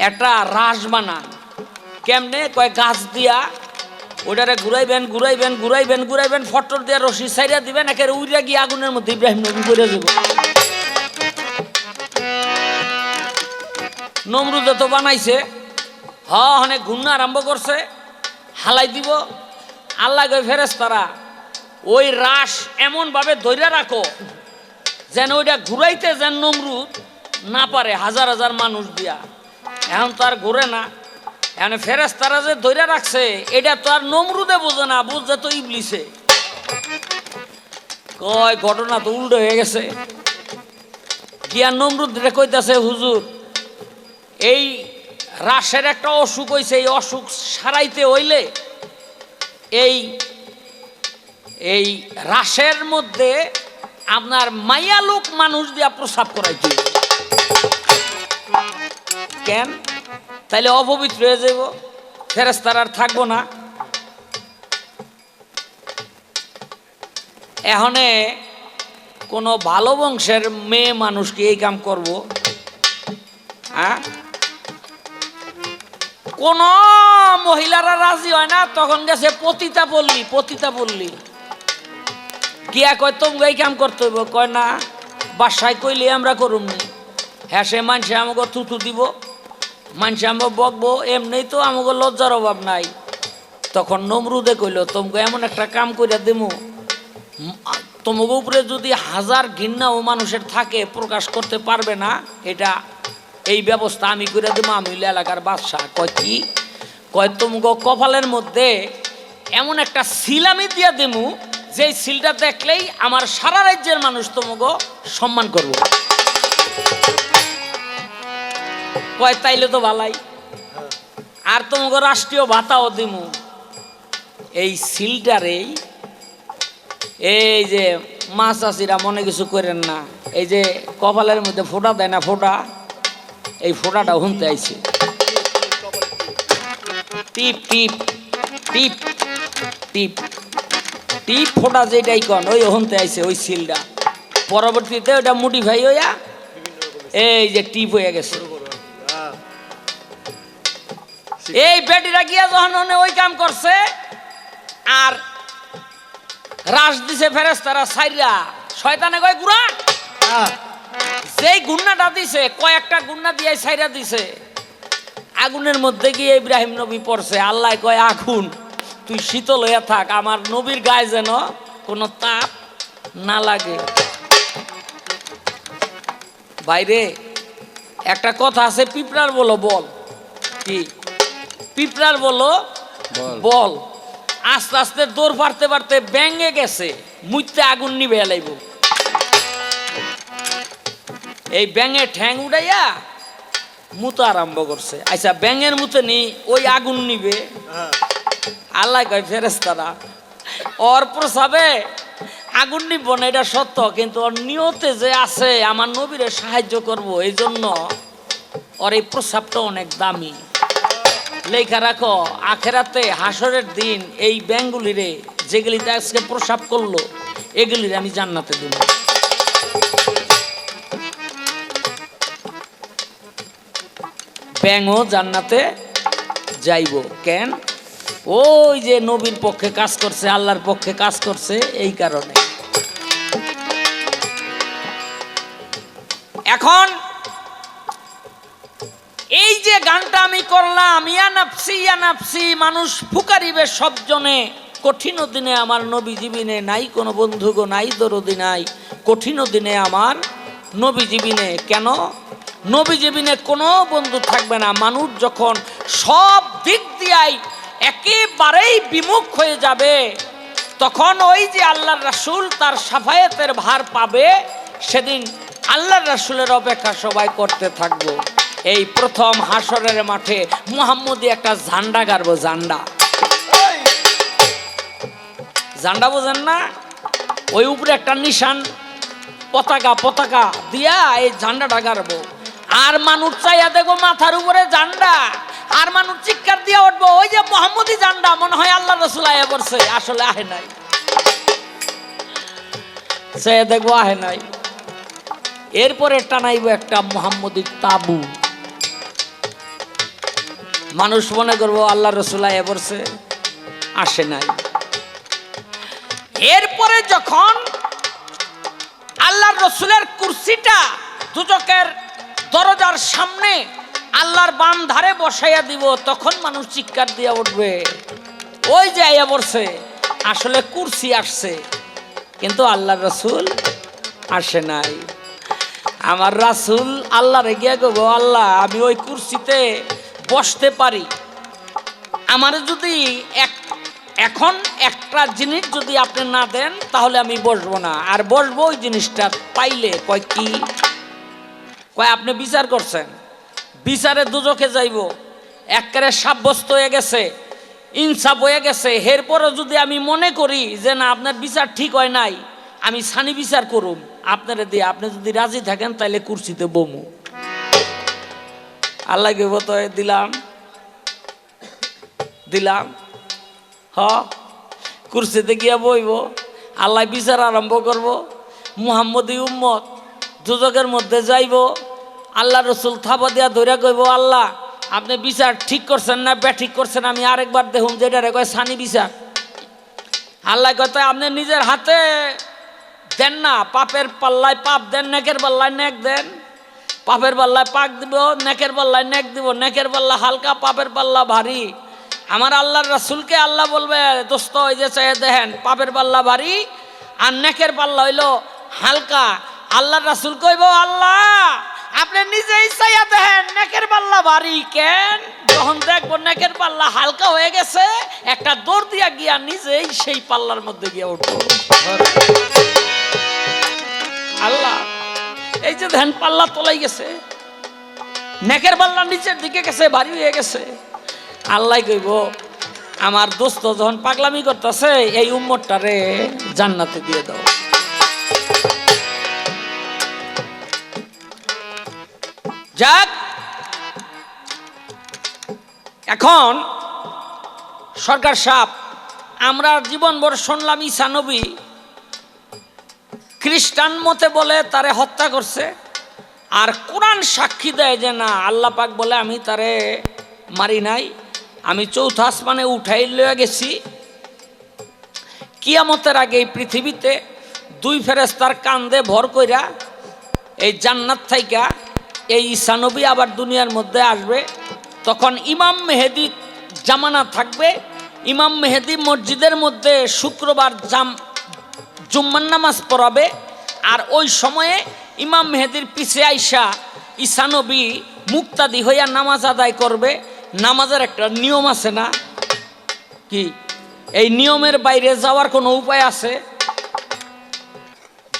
C: একটা রাস বানান কেমনে কয় গাছ দিয়া ওটারে ঘুরাইবেন ফটর দিয়া রশি সাইরা দিবেন একেবারে উইরা গিয়ে আগুনের মধ্যে ইব্রাহিম নবী পড়ে যাব নমরুদে তো বানাইছে অনেক ঘূর্ণা আরম্ভ করছে হালাই দিব আল্লাহ কয় ফেরেশতারা ওই রাস এমন ভাবে ধরে রাখো যেন ওইটা ঘুরাইতে যেন নমরুদ না পারে হাজার হাজার মানুষ দিয়া এখন তো আর ঘুরে না এখন ফেরেশতারা যে ধরে রাখছে এটা তো আর নমরুদে বোঝে না বুঝছে তো ইবলিসে কয় ঘটনা তো উল্টো হয়ে গেছে গিয়া নমরুদ কইতাছে হুজুর এই রাসের একটা অসুখ হইছে এই অসুখ সারাইতে হইলে এই রাসের মধ্যে আপনার মাইয়া লোক মানুষ দিয়া প্রসাব করাইতে কেন তাইলে অপবিত্র হয়ে যাব ফেরেশতারা আর থাকবো না এখানে কোনো ভালো বংশের মেয়ে মানুষ কি এই কাম করব হ্যাঁ কোন মহিলারা রাজি হয় না তখন গেছে পতিতা পল্লী গিয়া কয় তুমি এই কাম করতে হইব কয় না বাসায় কইলে আমরা করুমনি হ্যাঁ সে মানুষে আমাকে থুতু দিব মানুষে আমাকে বকবো এমনি তো আমাকে লজ্জার অভাব নাই তখন নমরুদে কইল তোমাকে এমন একটা কাম কইরা দেবো তোমাকে উপরে যদি হাজার ঘৃণাও মানুষের থাকে প্রকাশ করতে পারবে না এটা এই ব্যবস্থা আমি করে দেবো আমি এলাকার বাদশা কয় কি কয় তোমাকে কপালের মধ্যে এমন একটা সিল আমি দিয়ে দেবো যে সিলটা দেখলেই আমার সারা রাজ্যের মানুষ তোমাকে সম্মান করব কয় তাইলে তো ভালাই আর তোমাকে রাষ্ট্রীয় ভাতাও দিমু এই সিলটারেই এই যে মাছ চাষিরা মনে কিছু করেন না এই যে কপালের মধ্যে ফোঁটা দেয় না ফোঁটা এই ফোঁটাটা হুনতে আইছে টিপ টিপ টিপ টিপ টিপ ফোটা যেটাই কন ওই হনতে আইছে ওই সিলটা পরবর্তীতে ওটা মডিফাই হইয়া এই যে টিপ হয়ে গেছে এই বেটিরা গিয়া যখন ওই কাম করছে আর রাস দিছে ফেরেশতারা সাইরা শয়তানে কয় গুড়া যেই গুন্নাটা দিছে কয়েকটা গুন্না দিয়ে সাইরা দিছে আগুনের মধ্যে গিয়ে ইব্রাহিম নবী পড়ছে আল্লাহ কয় আগুন তুই শীতল হইয়া থাক আমার নবীর গায়ে যেন কোনো তাপ না লাগে বাইরে একটা কথা আছে পিঁপড়ার বলো বল কি পিঁপড়ার বলো বল আস্তে আস্তে দৌড় পারতে পারতে ব্যাঙে গেছে মুইতে আগুন নিবে এলাইব এই ব্যাঙে ঠ্যাং উড়াইয়া মুতো আরম্ভ করছে আচ্ছা ব্যাঙের মুতে নি ওই আগুন নিবে আল্লাহ কয় ফেরেশতারা ওর প্রসাবে আগুন নিব না এটা সত্য কিন্তু ওর নিয়তে যে আছে আমার নবীরে সাহায্য করব এই জন্য ওর এই প্রসাবটা অনেক দামি লেখা রাখো আখেরাতে হাসরের দিন এই ব্যাঙগুলিরে যেগুলিতে আজকে প্রসাব করলো এগুলিরে আমি জান্নাতে দেব ব্যাঙও জান্নাতে যাইব কেন ওই যে নবীর পক্ষে কাজ করছে আল্লাহর পক্ষে কাজ করছে এই কারণে এখন এই যে গানটা আমি করলাম ইয়া নাফসি মানুষ ফুকারিবে সবজনে কঠিন দিনে আমার নবী জীবিনে নাই কোনো বন্ধু গো নাই দরদি নাই কঠিন দিনে আমার নবী জীবিনে কেন নবী জীবিনে কোনো বন্ধু থাকবে না মানুষ যখন সব দিক দিয়াই একেবারেই বিমুখ হয়ে যাবে তখন ওই যে আল্লাহর রাসূল তার শাফায়াতের ভার পাবে সেদিন আল্লাহর রাসূলের অপেক্ষা সবাই করতে থাকবো এই প্রথম হাসরের মাঠে মুহাম্মদী একটা ঝান্ডা গাড়বো ঝান্ডা বোঝেন না ওই উপরে একটা নিশান পতাকা দিয়া এই ঝান্ডাটা গাড়বো আর মানুষ চাইয়া দেখো মাথার উপরে ঝান্ডা আর মানুষ চিৎকার দিয়ে উঠবো ওই যে মুহাম্মদী ঝান্ডা মনে হয় আল্লাহ রাসূল আয়া পড়ছে আসলে আহে নাই সে দেখবো আহে নাই এরপরে টানাইব একটা মুহাম্মদী তাবু মানুষ মনে করবো আল্লাহ রাসূল আয়া পড়ছে আসে নাই এরপরে যখন আল্লাহর রাসূলের কুরসিটা দুজকের দরজার সামনে আল্লাহর বাম ধারে বসাইয়া দিব তখন মানুষ চিৎকার দিয়ে উঠবে ওই যে আয়া পড়ছে আসলে কুরসি আসছে কিন্তু আল্লাহর রাসূল আসে নাই আমার রাসূল আল্লাহরে গিয়া কইবো আল্লাহ আমি ওই কুরসিতে বসতে পারি আমার যদি এখন একটা জিনিস যদি আপনি না দেন তাহলে আমি বসবো না আর বসবো ওই জিনিসটা পাইলে কয় কি কয় আপনি বিচার করছেন বিচারে দুজকে যাইব একেবারে সাব্যস্ত হয়ে গেছে ইনসাফ হয়ে গেছে এরপরও যদি আমি মনে করি যে না আপনার বিচার ঠিক হয় নাই আমি সানি বিচার করুম আপনারে দিয়ে আপনি যদি রাজি থাকেন তাহলে কুরসিতে বমু আল্লাহকে বতো দিলাম কুরসিতে গিয়া বইব আল্লাহ বিচার আরম্ভ করব মুহাম্মদী উম্মত দুজকের মধ্যে যাইব আল্লাহ রাসূল থাবা দিয়া ধরে কইব আল্লাহ আপনি বিচার ঠিক করছেন না ব্যাঠিক করছেন আমি আরেকবার দেখুন যেটা কয় সানি বিচার আল্লাহ কয় আপনি নিজের হাতে দেন না পাপের পাল্লায় পাপ দেন নেকের পাল্লায় নেক দেন পাপের পাল্লায় পাক দিব নেকের পাল্লায় নেক দিব নেকের পাল্লা হালকা পাপের পাল্লা ভারী আমার আল্লাহর রাসূলকে আল্লাহ বলবে দোস্ত ওই যে চাই দেখেন পাপের পাল্লা ভারী আর নেকের পাল্লা হইলো হালকা আল্লাহর রাসূল কইব আল্লাহ আপনি নিজেই চাইয়া দেখেন নেকের পাল্লা ভারী কেন যখন দেখবো নেকের পাল্লা হালকা হয়ে গেছে একটা দৌড় দিয়া গিয়া নিজেই সেই পাল্লার মধ্যে গিয়া উঠবো আল্লাহ এই যে ধ্যান পাল্লা তোলাই গেছে নেকের পাল্লা নিচের দিকে গেছে ভারী হয়ে গেছে আল্লাহ কইব আমার দোস্ত যখন পাগলামি করতেছে এই উম্মতটারে জান্নাতে দিয়ে দাও যাক এখন সরকার সাহেব, আমরা জীবনভর শুনলাম ঈসা নবী খ্রিস্টান মতে বলে তারে হত্যা করছে, আর কোরআন সাক্ষী দেয় যে না, আল্লাহ পাক বলে আমি তারে মারি নাই, আমি চৌথা আসমানে উঠাই লয়ে গেছি। কিয়ামতের আগে এই পৃথিবীতে দুই ফেরেশতার কান্দে ভর কইরা এই জান্নাত থাইকা এই ঈসা নবী আবার দুনিয়ার মধ্যে আসবে। তখন ইমাম মেহেদি জামানা থাকবে। ইমাম মেহেদি মসজিদের মধ্যে শুক্রবার জুম্মার নামাজ পড়াবে, আর ওই সময়ে ইমাম মেহেদির পিছে আইসা ঈসা নবী মুক্তাদি হইয়া নামাজ আদায় করবে। নামাজের একটা নিয়ম আছে না কি? এই নিয়মের বাইরে যাওয়ার কোনো উপায় আছে?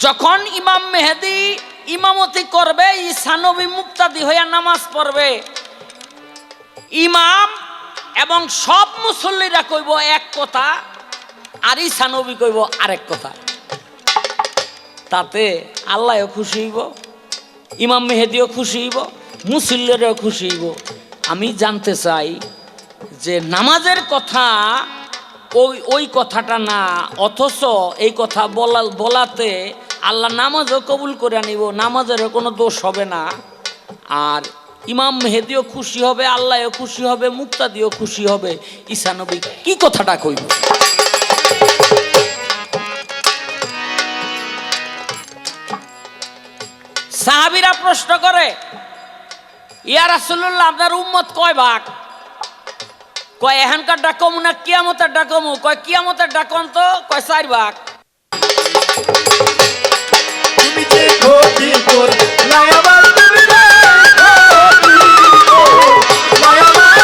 C: যখন ইমাম মেহেদি ইমামতি করবে, ঈসা নবী মুক্তাদি হইয়া নামাজ পড়বে, ইমাম এবং সব মুসল্লিরা কইব এক কথা, আর ঈসা নবী কইব আরেক কথা। তাতে আল্লাহও খুশি হইব, ইমাম মেহেদিও খুশি হইব, মুসল্লিরাও খুশি হইব। আমি জানতে চাই যে নামাজের কথা ওই কথাটা না, অথচ এই কথা বলাতে আল্লাহ নামাজও কবুল করে নিব, নামাজেরও কোনো দোষ হবে না, আর ইমাম মেহেদিও খুশি হবে, আল্লাহও খুশি হবে, মুক্তাদিও খুশি হবে। ঈসা নবী কি কথাটা কইব? সাহাবীরা প্রশ্ন করে, ইয়া রাসূলুল্লাহ, আপনার উম্মত কয় ভাগ? কয় এখানকার ডাকম না কিয়ামতের ডাকম? কয় কিয়ামতের ডাকম তো। কয় 4 ভাগ।
B: তুমি যে ক্ষতি করলা আমার, তুমি যে ক্ষতি করলা আমার,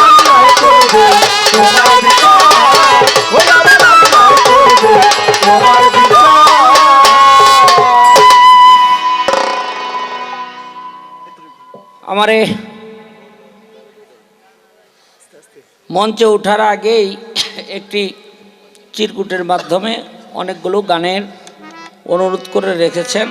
B: আল্লাহ করবে তোমার বিচার, ওই আমার আল্লাহ করবে তোমার বিচার।
C: আমারে মঞ্চে ওঠার আগেই একটি চিরকুটের মাধ্যমে অনেকগুলো গানের অনুরোধ করে রেখেছেন।